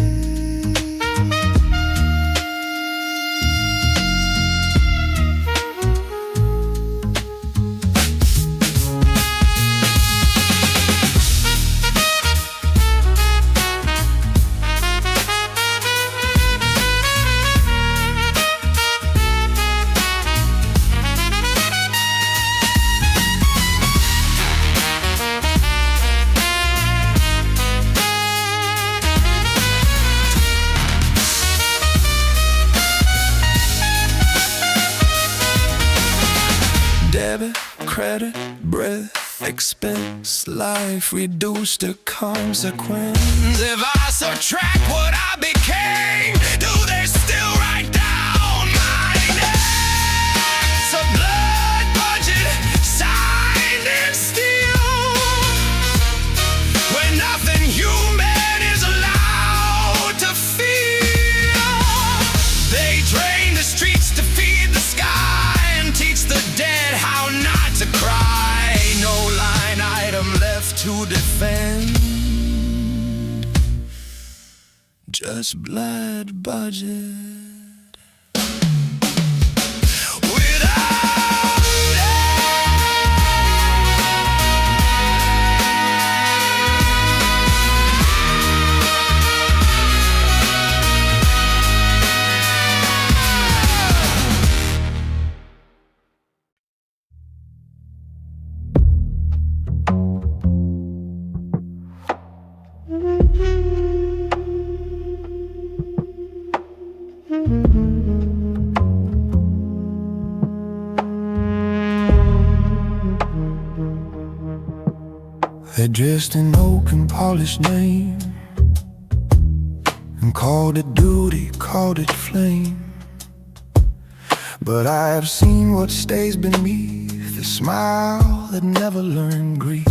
S1: Debit, credit, breath, expense, life reduced to consequence. If I subtract what I became, do they still write down my name? It's a blood budget signed in steel, when nothing human is allowed to feel. They drain the streets to feed the sky and teach the dead how not to cry. No line item left to defend, just blood budget. They dressed in oak and polished name, and called it duty, called it flame. But I have seen what stays beneath the smile that never learned grief.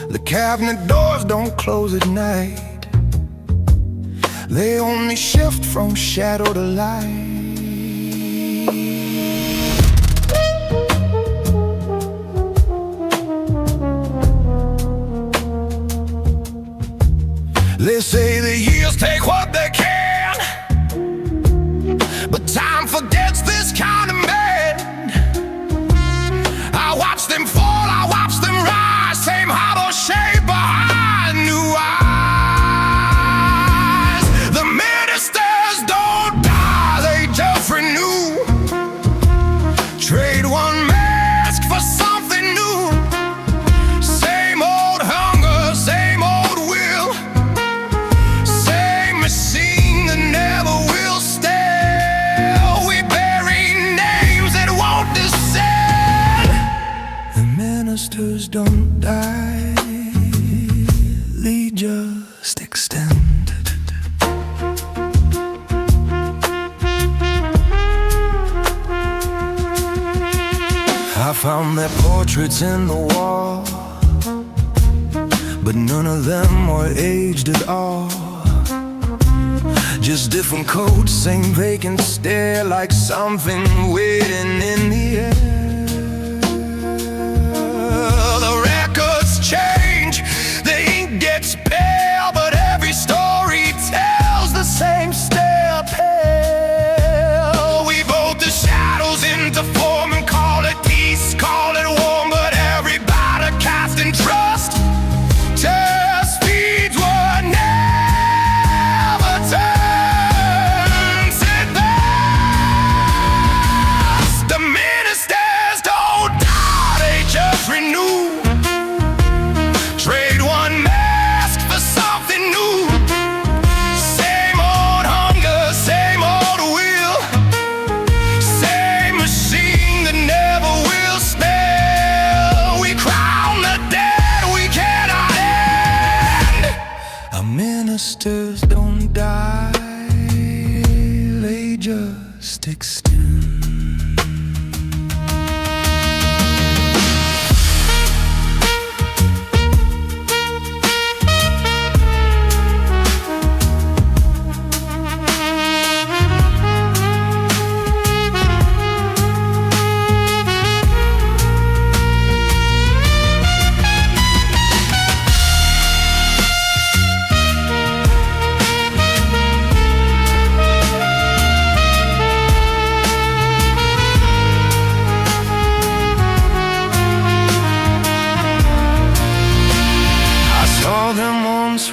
S1: The cabinet doors don't close at night, they only shift from shadow to light. They say the years take what they can, but time forgets this kind of man. I watch them fall, I watch them rise, same hollow shape behind new eyes. The ministers don't die, they just renew. Trade one mask for something new. Same old hunger, same old will, same machine that never will stale. We bury names that won't descend. The ministers don't die, they just extend. I found their portraits in the wall, but none of them were aged at all. Just different coats, same vacant stare, like something waiting in the air. The records change, the ink gets pale, but every story tells the same stale tale. We vote the shadows into form and call it peace, call it warm, but everybody casting trust just feeds what never turns to dust. The ministers don't die, they just renew. Trade one mask for something new. Same old hunger, same old will, same machine that never will spell. We crown the dead we cannot end. Our ministers don't die, they just extend.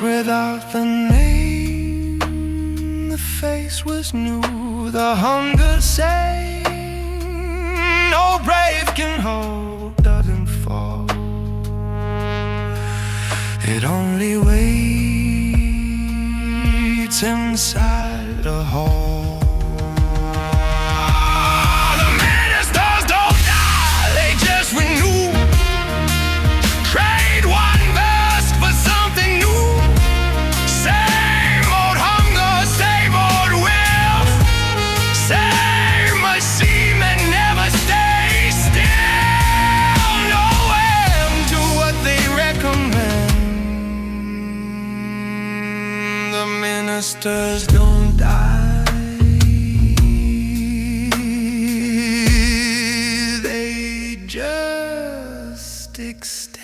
S1: Without the name, the face was new, the hunger same. No brave can hope doesn't fall, it only waits inside a hall. The ministers don't die, they just renew. Trade one verse for something new. Same old hunger, same old will, same machine that never stays still. No end to what they recommend. The ministers don't die, they just extend.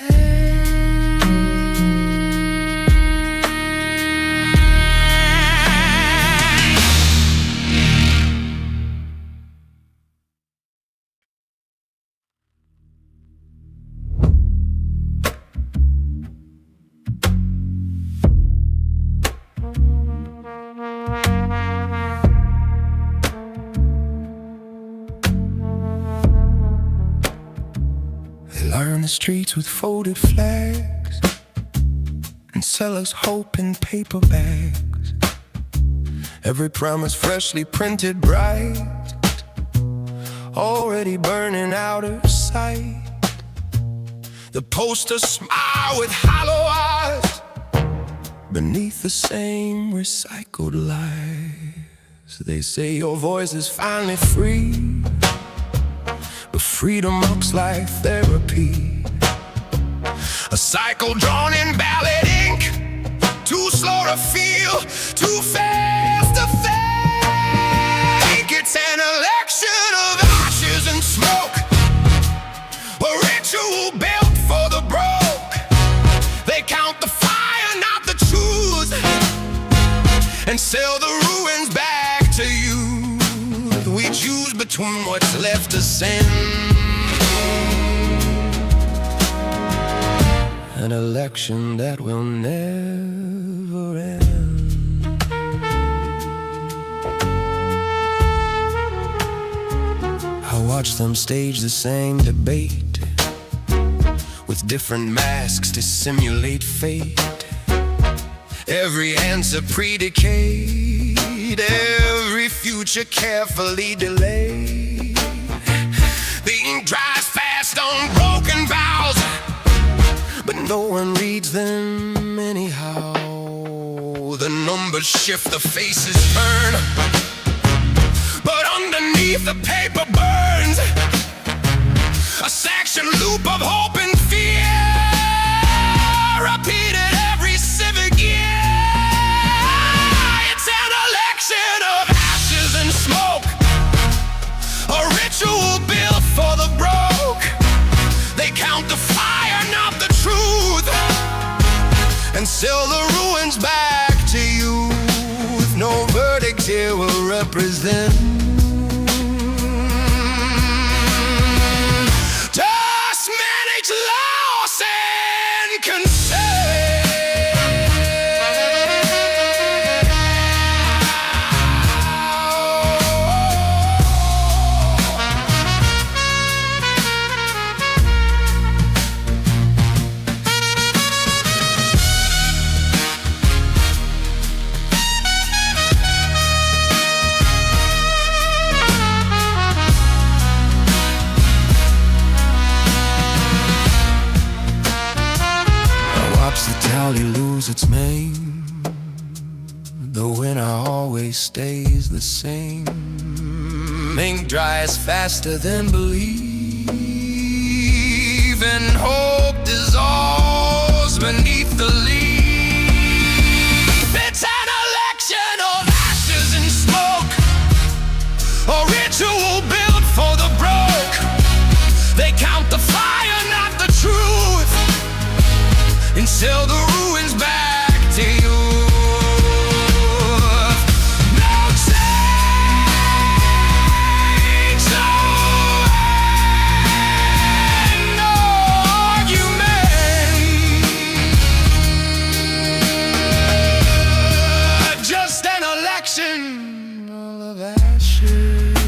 S1: Line the streets with folded flags and sell us hope in paper bags. Every promise freshly printed bright, already burning out of sight. The posters smile with hollow eyes beneath the same recycled lies. They say your voice is finally free, but freedom looks like therapy. A cycle drawn in ballot ink, too slow to feel, too fast to think. It's an election of ashes and smoke, a ritual built for the broke. They count the fire, not the truth, and sell the ruins back to you. We choose between what's left to sin. An election that will never end. I watch them stage the same debate with different masks to simulate fate. Every answer pre-decayed, every future carefully delayed. The ink dries fast on broken vows, but no one reads them anyhow. The numbers shift, the faces turn, but underneath the paper burns a section loop of hope and fear, repeated every civic year. It's an election of ashes and smoke, a ritual built for the broke. They count the fire, not the truth, and sell the ruins back to you. No verdict here will represent just manage loss and consent. The tally lose its mane, the winner always stays the same. Ink dries faster than belief, and hope dissolves beneath the leaf. It's an election of ashes and smoke, a ritual built for the broke. They count the fire, not the truth, and sell the ruins back to you. No change, no end, no argument, just an election of ashes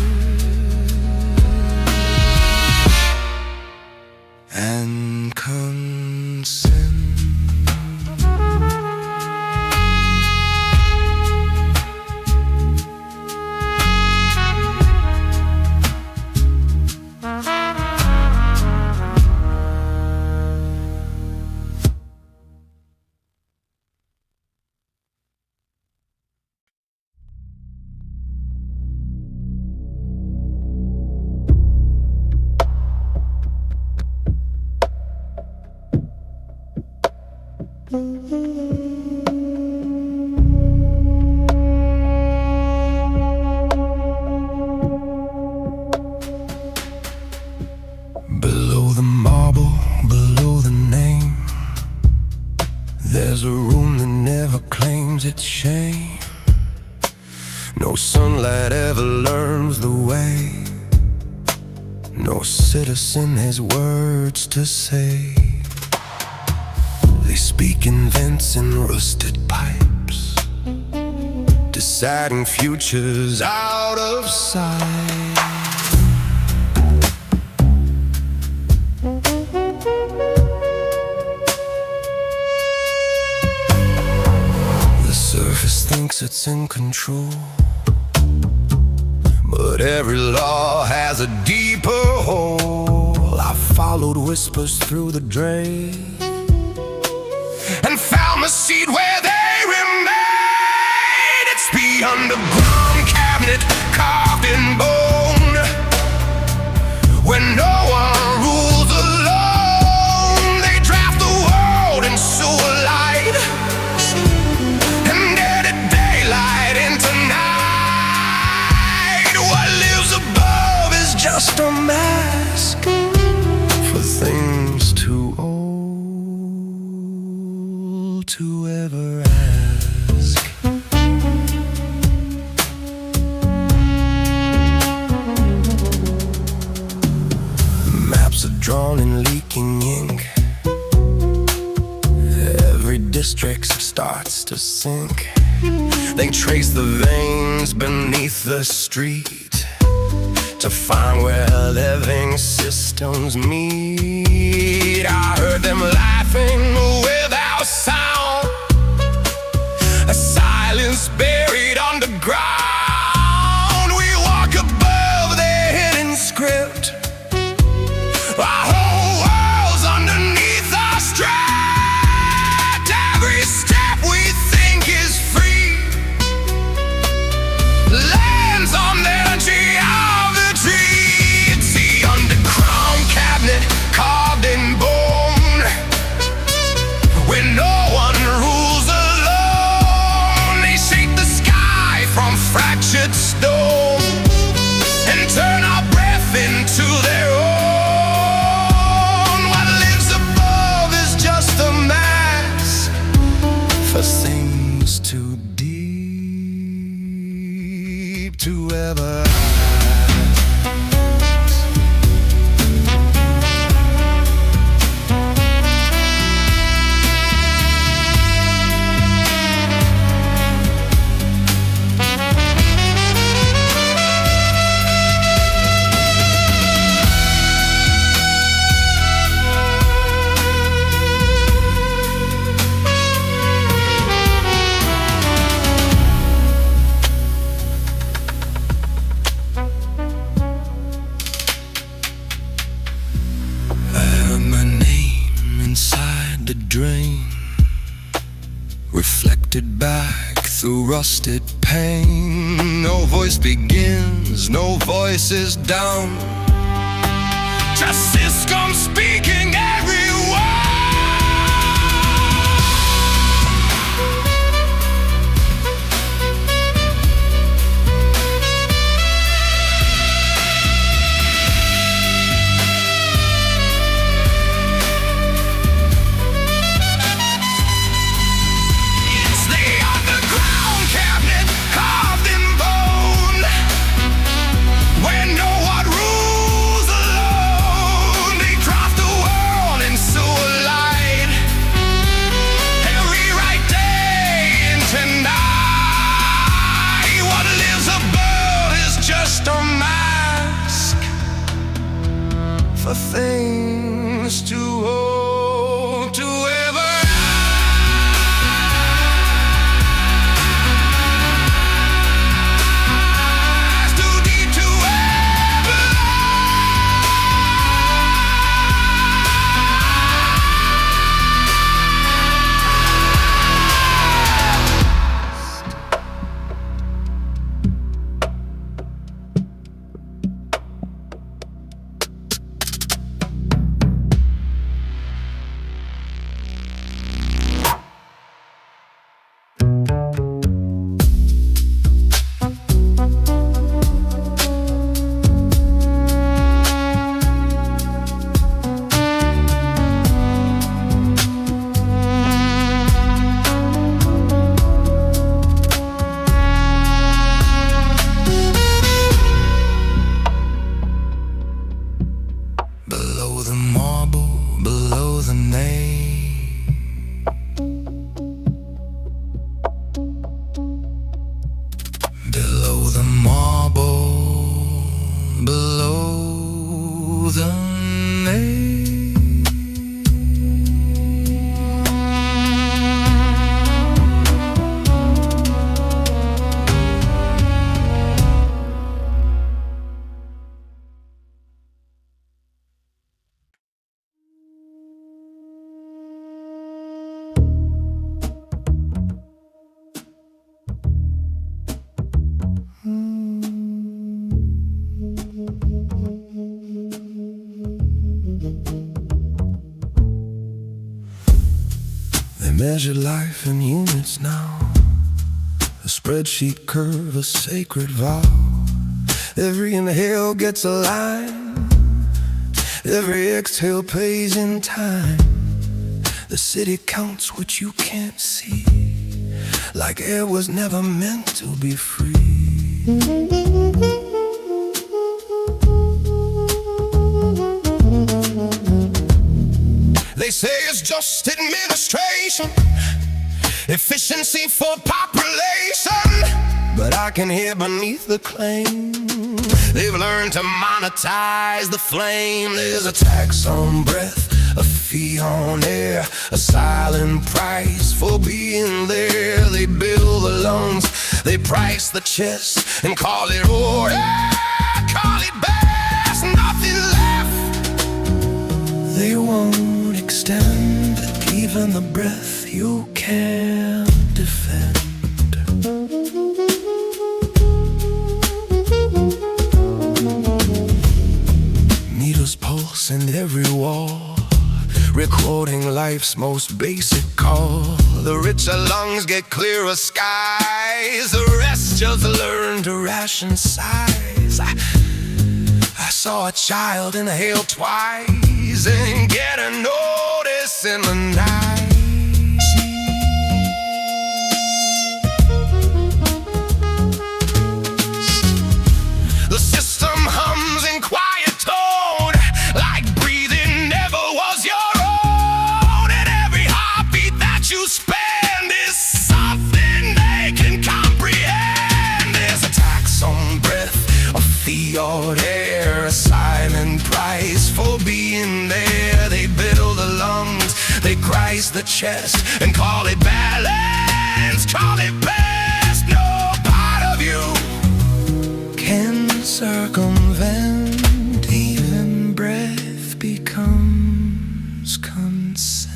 S1: and consent. Below the marble, below the name, there's a room that never claims its shame. No sunlight ever learns the way, no citizen has words to say. They speak in vents and rusted pipes, deciding futures out of sight. The surface thinks it's in control, but every law has a deeper hole. I followed whispers through the drain and found the seat where they remain. It's the underground cabinet carved in bone, where no one rules alone. They draft the world in sewer light and edit daylight into night. What lives above is just a mask for things too old to ever ask. Maps are drawn in leaking ink. Every district starts to sink. They trace the veins beneath the street to find where living systems meet. I heard them laughing without sound, a silence buried underground. We walk above their hidden script. Our whole world's underneath our stride. Every step we think is free lands on the energy of the tree. It's the underground cabinet carved in bone, where no one rules alone. They shake the sky from fractured stone and turn our breath into their own. What lives above is just a mask for things too deep to ever the drain, reflected back through rusted pane. No voice begins, no voice is down, just system speaking every word. For things too old to ever ask, too deep to ever measure life in units now. A spreadsheet curve, a sacred vow. Every inhale gets a line, every exhale pays in time. The city counts what you can't see, like air was never meant to be free. They say it's just administration, efficiency for population, but I can hear beneath the claim they've learned to monetize the flame. There's a tax on breath, a fee on air, a silent price for being there. They build the lungs, they price the chest, and call it order, call it best, nothing left. They won't extend even the breath you can't defend. Needles pulse in every wall, recording life's most basic call. The richer lungs get clearer skies, the rest just learn to ration size. I saw a child inhale twice and get a notice in the night. The system hums in quiet tone, like breathing never was your own. And every heartbeat that you spend is something they can comprehend. There's a tax on breath, a fee on air, a silent price for being there. They build the lungs, they Christ the chest, and call it balance, call it best. No part of you can circumvent, even breath becomes consent.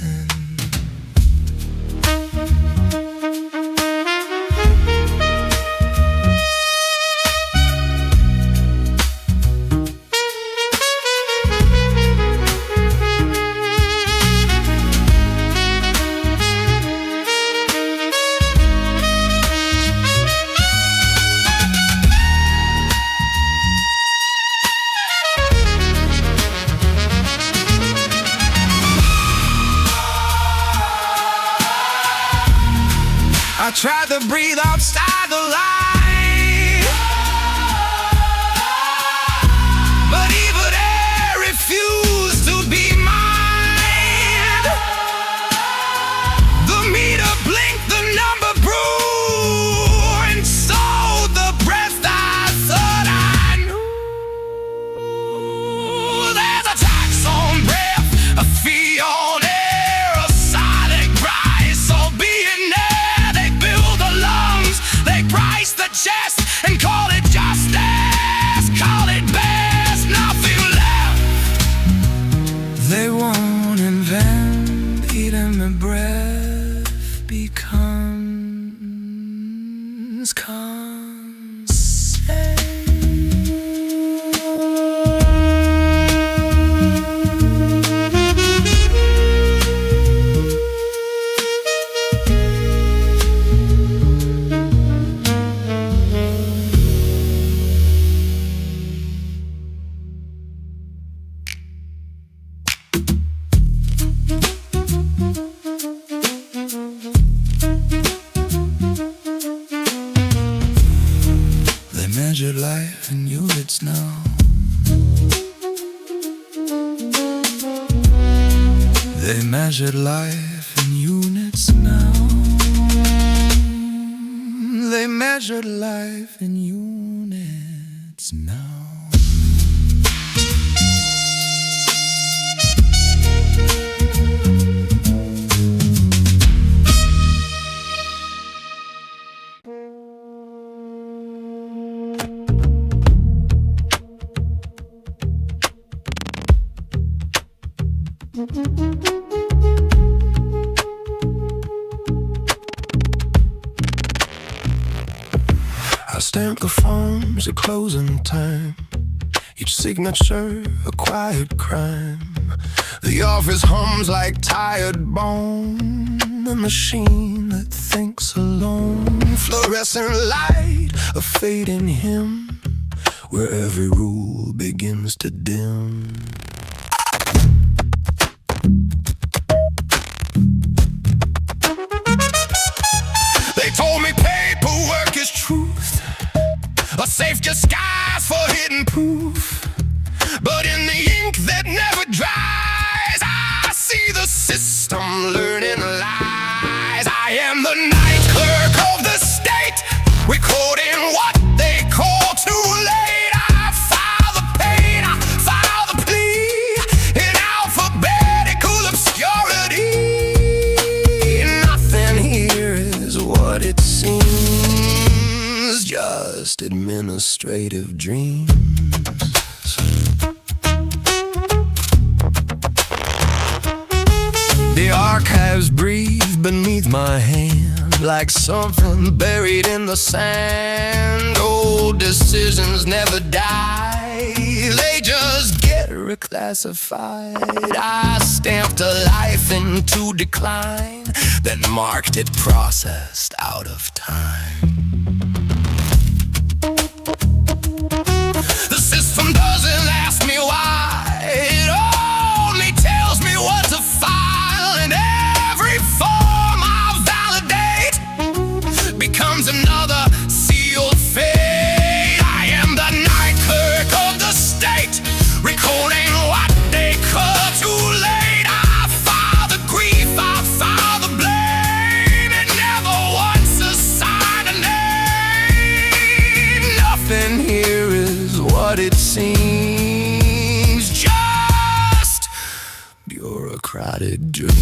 S1: I tried to breathe outside the light, but even air refused to be mine. The meter blinked, the number grew, and so the breath I thought I knew. There's a tax on breath, a fee on air, a silent price for being there. Price the chest and call it justice, call it best, nothing left. They won't invent, even the breath becomes consent. Measured life in units now. They measured life in units now. They measured life in units now. I stamp the forms at closing time, each signature a quiet crime. The office hums like tired bone, a machine that thinks alone. Fluorescent light, a fading hymn, where every rule begins to dim. They told me paperwork is truth, a safe disguise for hidden proof. But in the ink that never dries, I see the system learning lies. I am the night clerk of the state, recording what they call too late. I file the pain, I file the plea, in alphabetical obscurity. Nothing here is what it seems, just administrative dreams. The archives breathe beneath my hand, like something buried in the sand. Old decisions never die, they just get reclassified. I stamped a life into decline, then marked it processed out of time. The system doesn't ask me why, it only tells me what to file. And every form I validate becomes another sealed fate. I am the night clerk of the state, recording what they call too late. I file the grief, I file the blame, and never once assign a name. Nothing here is what it seems, just bureaucratic dreams.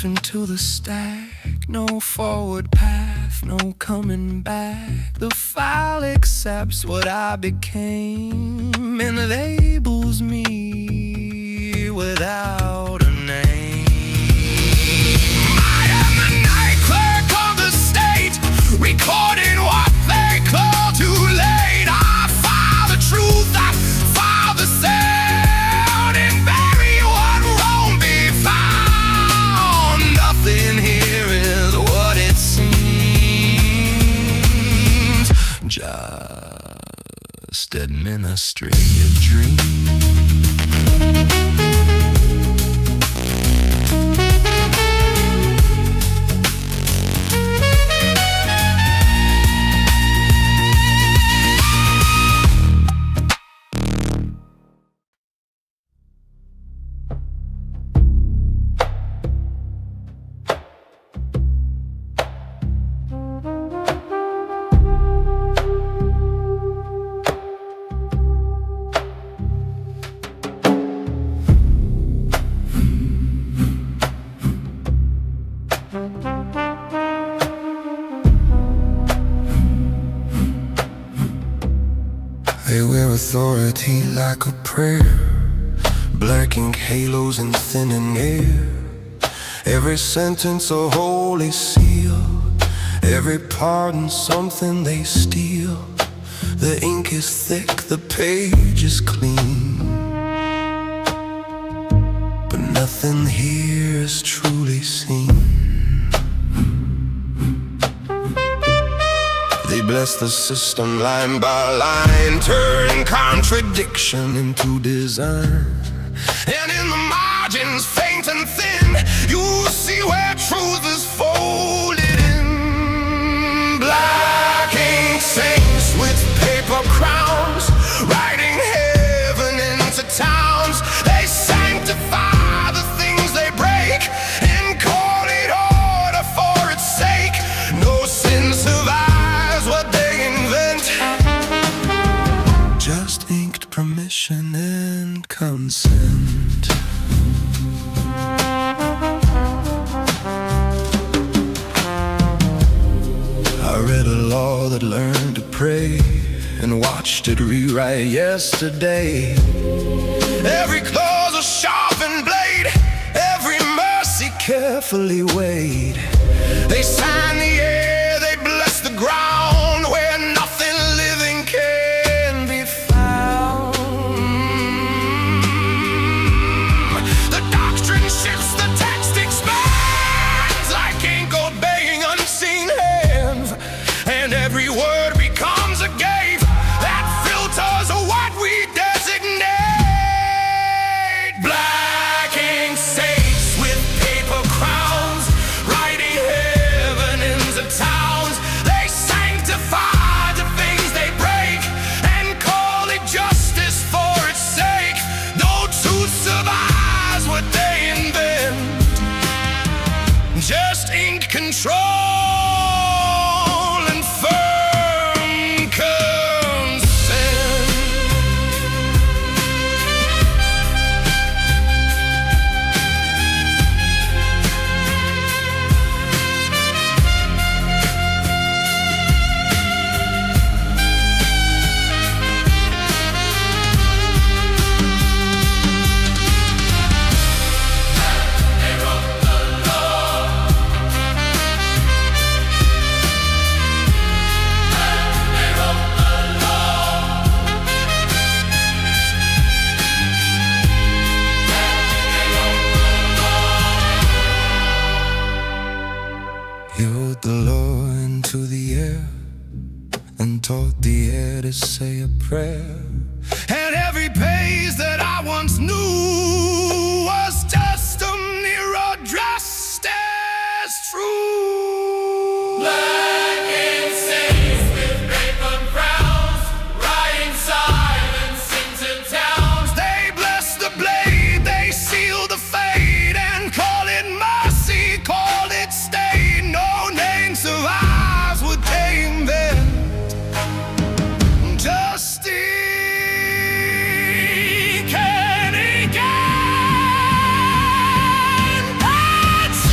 S1: Into the stack, no forward path, no coming back. The file accepts what I became and labels me without a name. I am the night clerk of the state, recording what they call too late. I file the truth, I file the sound, and bury what won't be found. Nothing here is what it seems, just administrative dreams. They wear authority like a prayer, black ink halos and thinning air. Every sentence a holy seal, every pardon something they steal. The ink is thick, the page is clean, but nothing here is truly seen. They bless the system line by line, turn contradiction into design. And in the margins, faint and thin, you see where truth is folded in. Black ink saints with paper crowns, writing heaven into towns. They sanctify the things they break and call it order for its sake. No sin survives what they invent, just inked permission and consent. that learned to pray and watched it rewrite yesterday. Every claw's a sharpened blade, every mercy carefully weighed. They sign the air, they bless the ground where nothing living can be found. The doctrine shifts, the text expands like ink gold baying unseen hands, and every word becomes a gate that filters what we designate. Black ink saints with paper crowns, writing heaven in the towns. They sanctify the things they break and call it justice for its sake. No truth survives what they invent, just ink control and firm consent. He wrote the law into the air and taught the air to say a prayer. And every page that I once knew was just a mirror dressed as true. Black ink saints with paper crowns, writing silence into towns. They bless the blade, they seal the fate, and call it mercy, call it stain. No name survives what they invent, just ink and ink and that's it.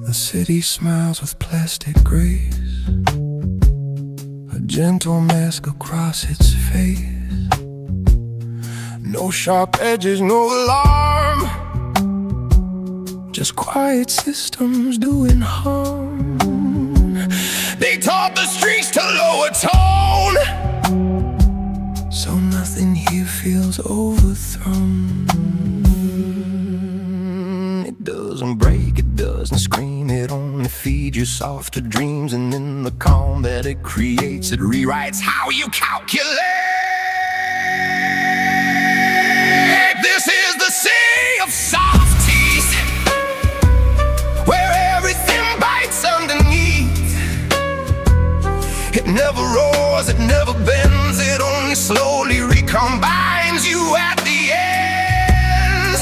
S1: The city smiles with plastic grace, a gentle mask across its face. No sharp edges, no alarm, just quiet systems doing harm. They taught the streets to lower tone, so nothing here feels overthrown. It doesn't break, it doesn't scream, it only feeds you softer dreams. And in the calm that it creates, it rewrites how you calculate. This is the sea of softies, where everything bites underneath. It never roars, it never bends, it only slowly recombines you at the end.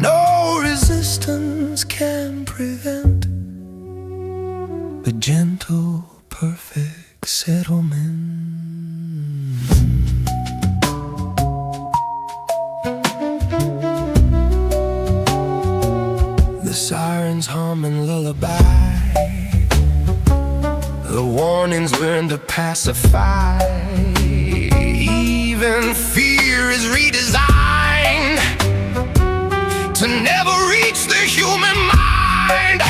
S1: No resistance can prevent the gentle, perfect settlement. The sirens hum and lullaby, the warnings learn to pacify. Even fear is redesigned to never reach the human mind.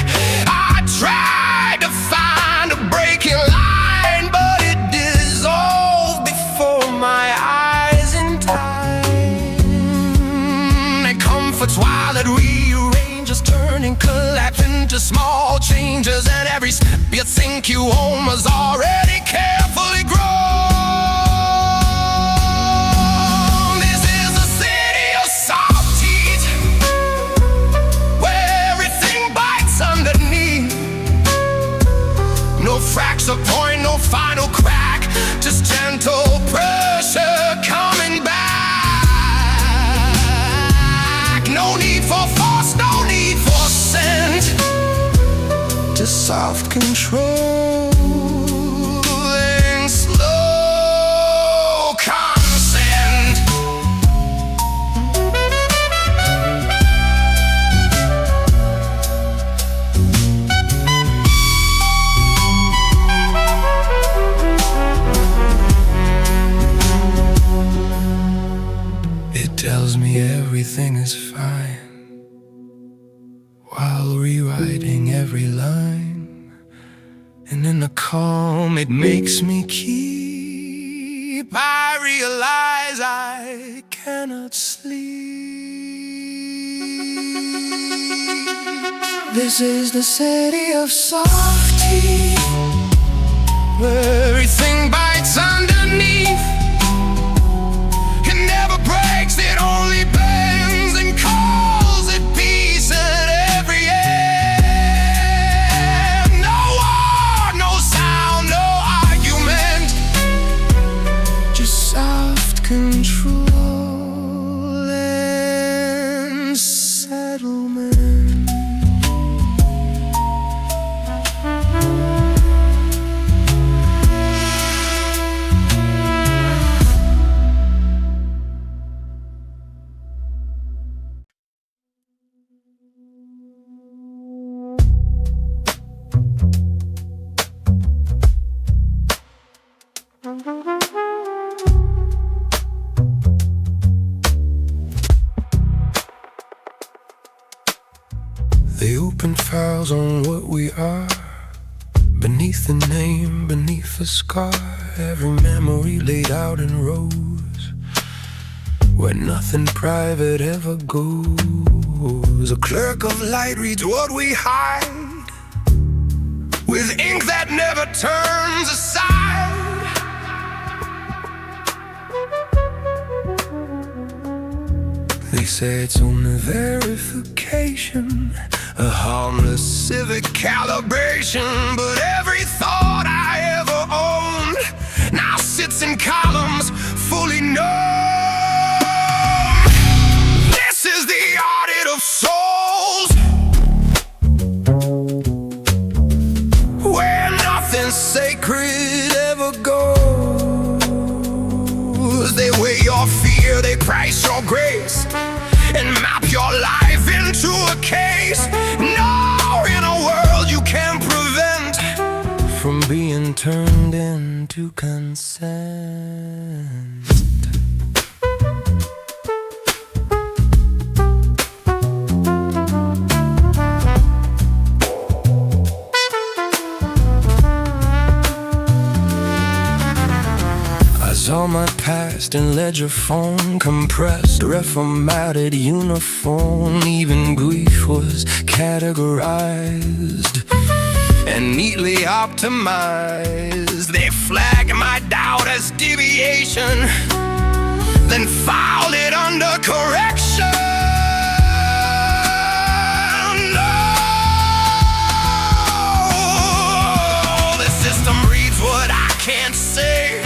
S1: I tried to find a breaking line, but it dissolved before my eyes in time. And comforts while it rearranges, turning collapse into small changes. And every step you think you own was already carefully fracture point, no final crack, just gentle pressure coming back. No need for force, no need for scent, just soft control and slow consent. It tells me everything is fine while rewriting every line, and in the calm it makes me keep. I realize I cannot sleep. This is the city of softy, where everything bites underneath. It never breaks, it only bends and calls it peace at every end. No war, no sound, no argument, just soft control and settlement. They open files on what we are, beneath the name, beneath the scar. Every memory laid out in rows, where nothing private ever goes. A clerk of light reads what we hide, with ink that never turns aside. They say it's only verification, a harmless civic calibration. But every thought I ever owned now sits in columns fully known. This is the audit of souls, where nothing sacred ever goes. They weigh your fear, they price your grace, and map your life into a case. No, in a world you can't prevent from being turned into consent. I saw my past in ledger form, compressed, reformatted, uniform. Even grief was categorized and neatly optimized. They flagged my doubt as deviation, then filed it under correction. No, the system reads what I can't say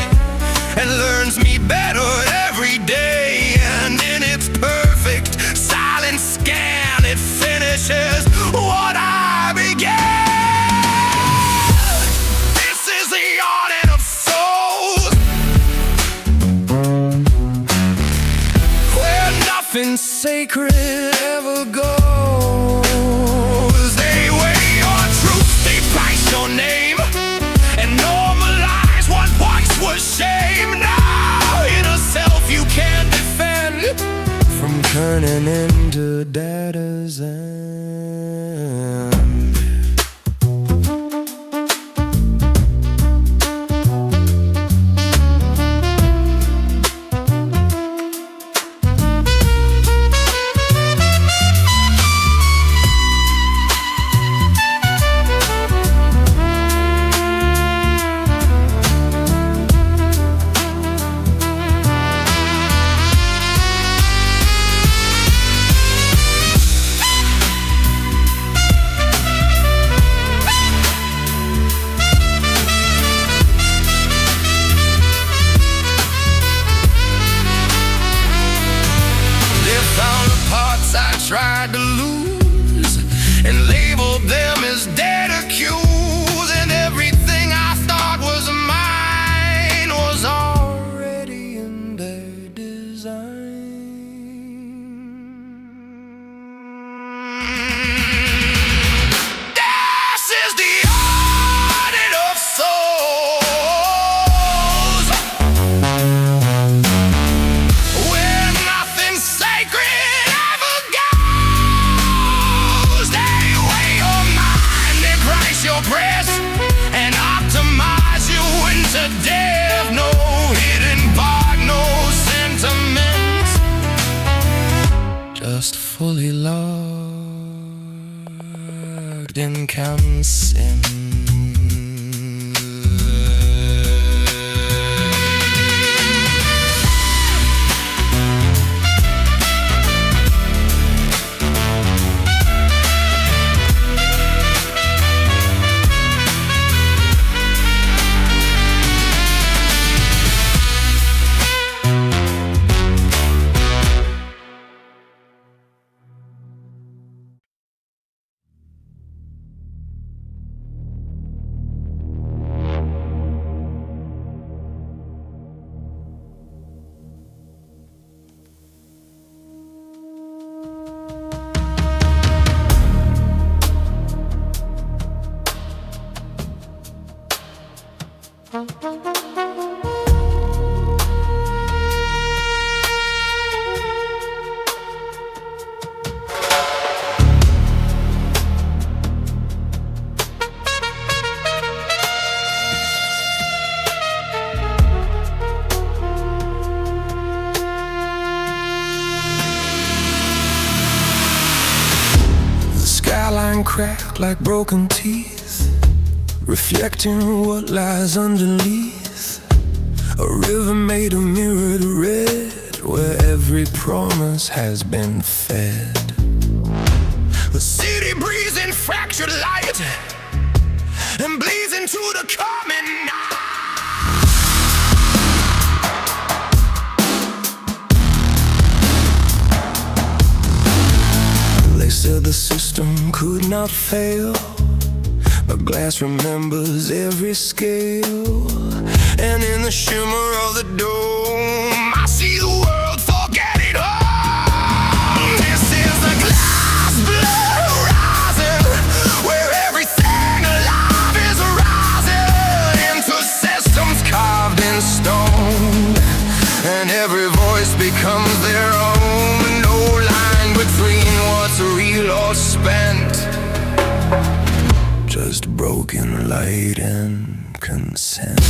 S1: and learns me better every day. And in its perfect silent scan, it finishes what I began. This is the audit of souls, where nothing sacred ever goes. They weigh your truth, they price your name, and normalize what once was shame. Now in a self you can't defend from turning into data's end. to death, no hidden bark, no sentiments, just fully locked in consent. Skyline cracked like broken teeth, reflecting what lies underneath. A river made of mirrored red, where every promise has been fed. The city breathes in fractured light and bleeds into the coming night. They said the system could not fail, but glass remembers every scale. And in the shimmer of the dome, I see the world forget it all. This is the glass blood horizon, where everything alive is rising into systems carved in stone, and every voice becomes their own. No line between what's real or spent, just broken light and consent.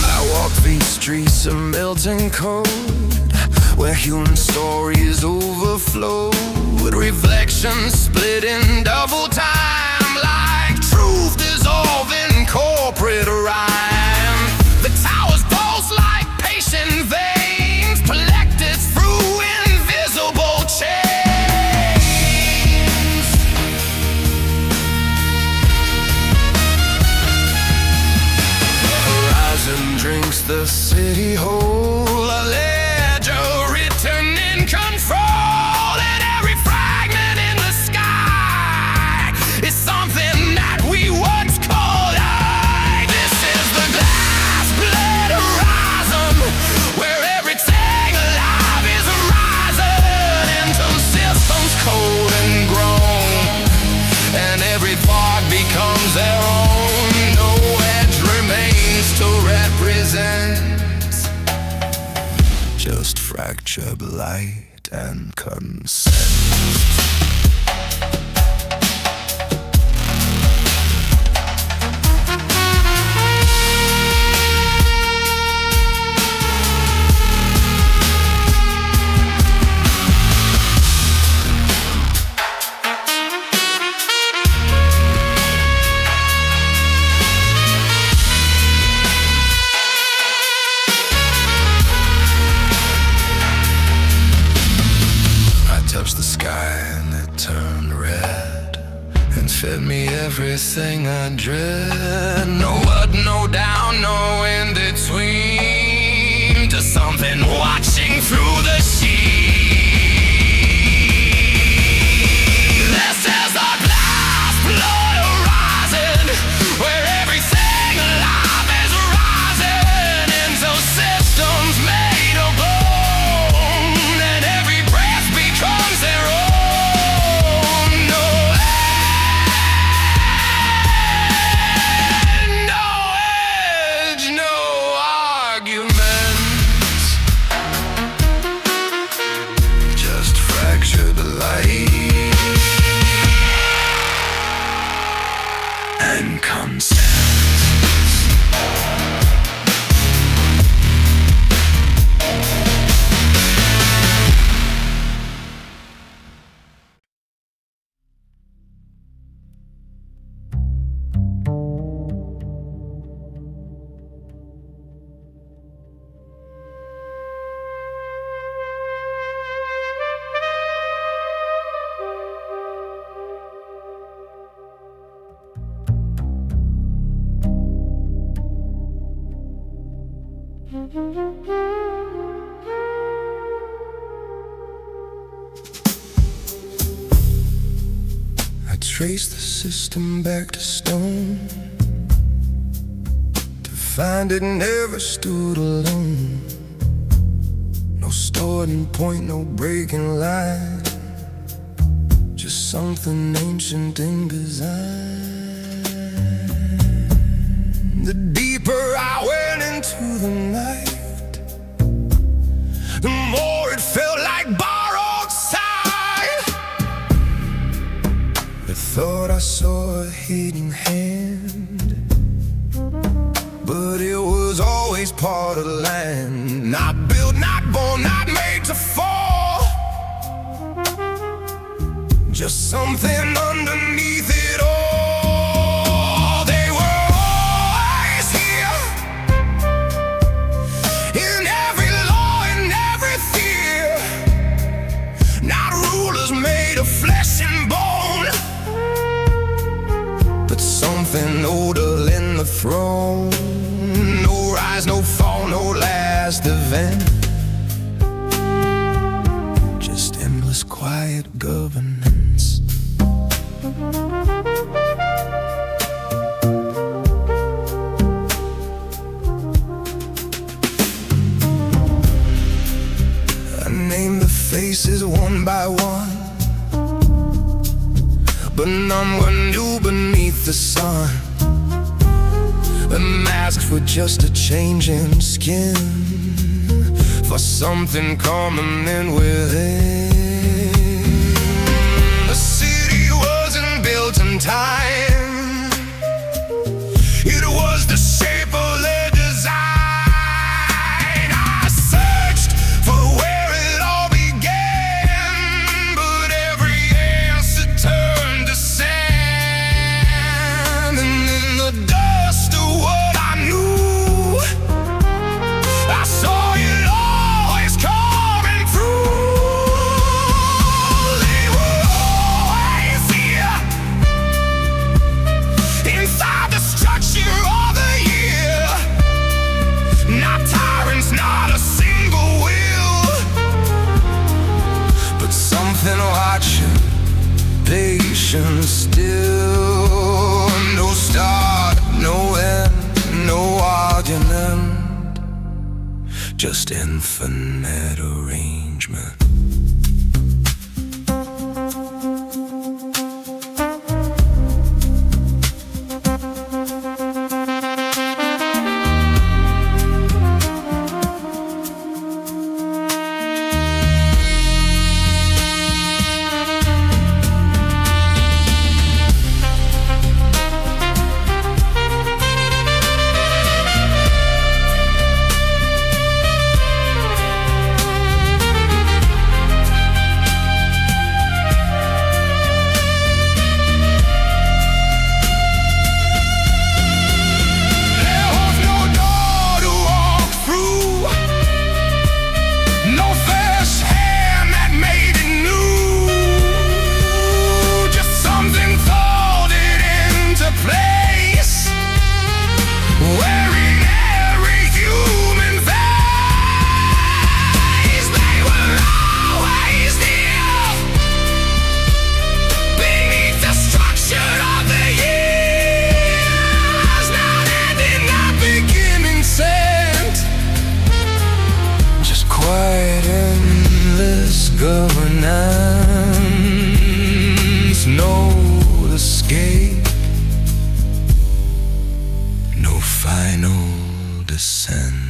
S1: I walk these streets of melting cold, where human stories overflow, with reflections split in double time, like truth dissolving corporate rhyme. The towers pulse like patient veins, collected through invisible chains. The horizon drinks the city whole, a ledger written in control, and every fragment in the sky is something that we once called I. This is the glass blood horizon, where everything alive is rising into systems cold and grown, and every part becomes their own. No edge remains to represent, just fractured light and consent. Touched the sky and it turned red, and fed me everything I dread. No up, no down, no in between, just something watching through the sheet. This is a glass blood horizon, where everything alive is rising into systems made of bone, and every breath becomes their own. No end, no I trace the system back to stone, to find it never stood alone. No starting point, no breaking line, just something ancient in design. The deeper I went into the night, the more it felt like borrowed sight. I thought I saw a hidden hand, but it was always part of the land. Not built, not born, not made to fall, just something underneath it all. They were always here, in every law and every fear. Not rulers made of flesh and bone, but something older than the throne. No rise, no fall, no last event, just endless quiet governance. I name the faces one by one, but none were new beneath the sun. The masks were just a change in skin for something coming in within. The city wasn't built in time, it was the shape of their design. I searched for where it all began, but every answer turned to sand. And in the dust of what I knew, I saw it always coming through. They were always here, inside the structure of the year. Not tyrants, not a single will, but something watching, patient still. No start, no end, no argument, just infinite arrangement. Governance, no escape, no final descent.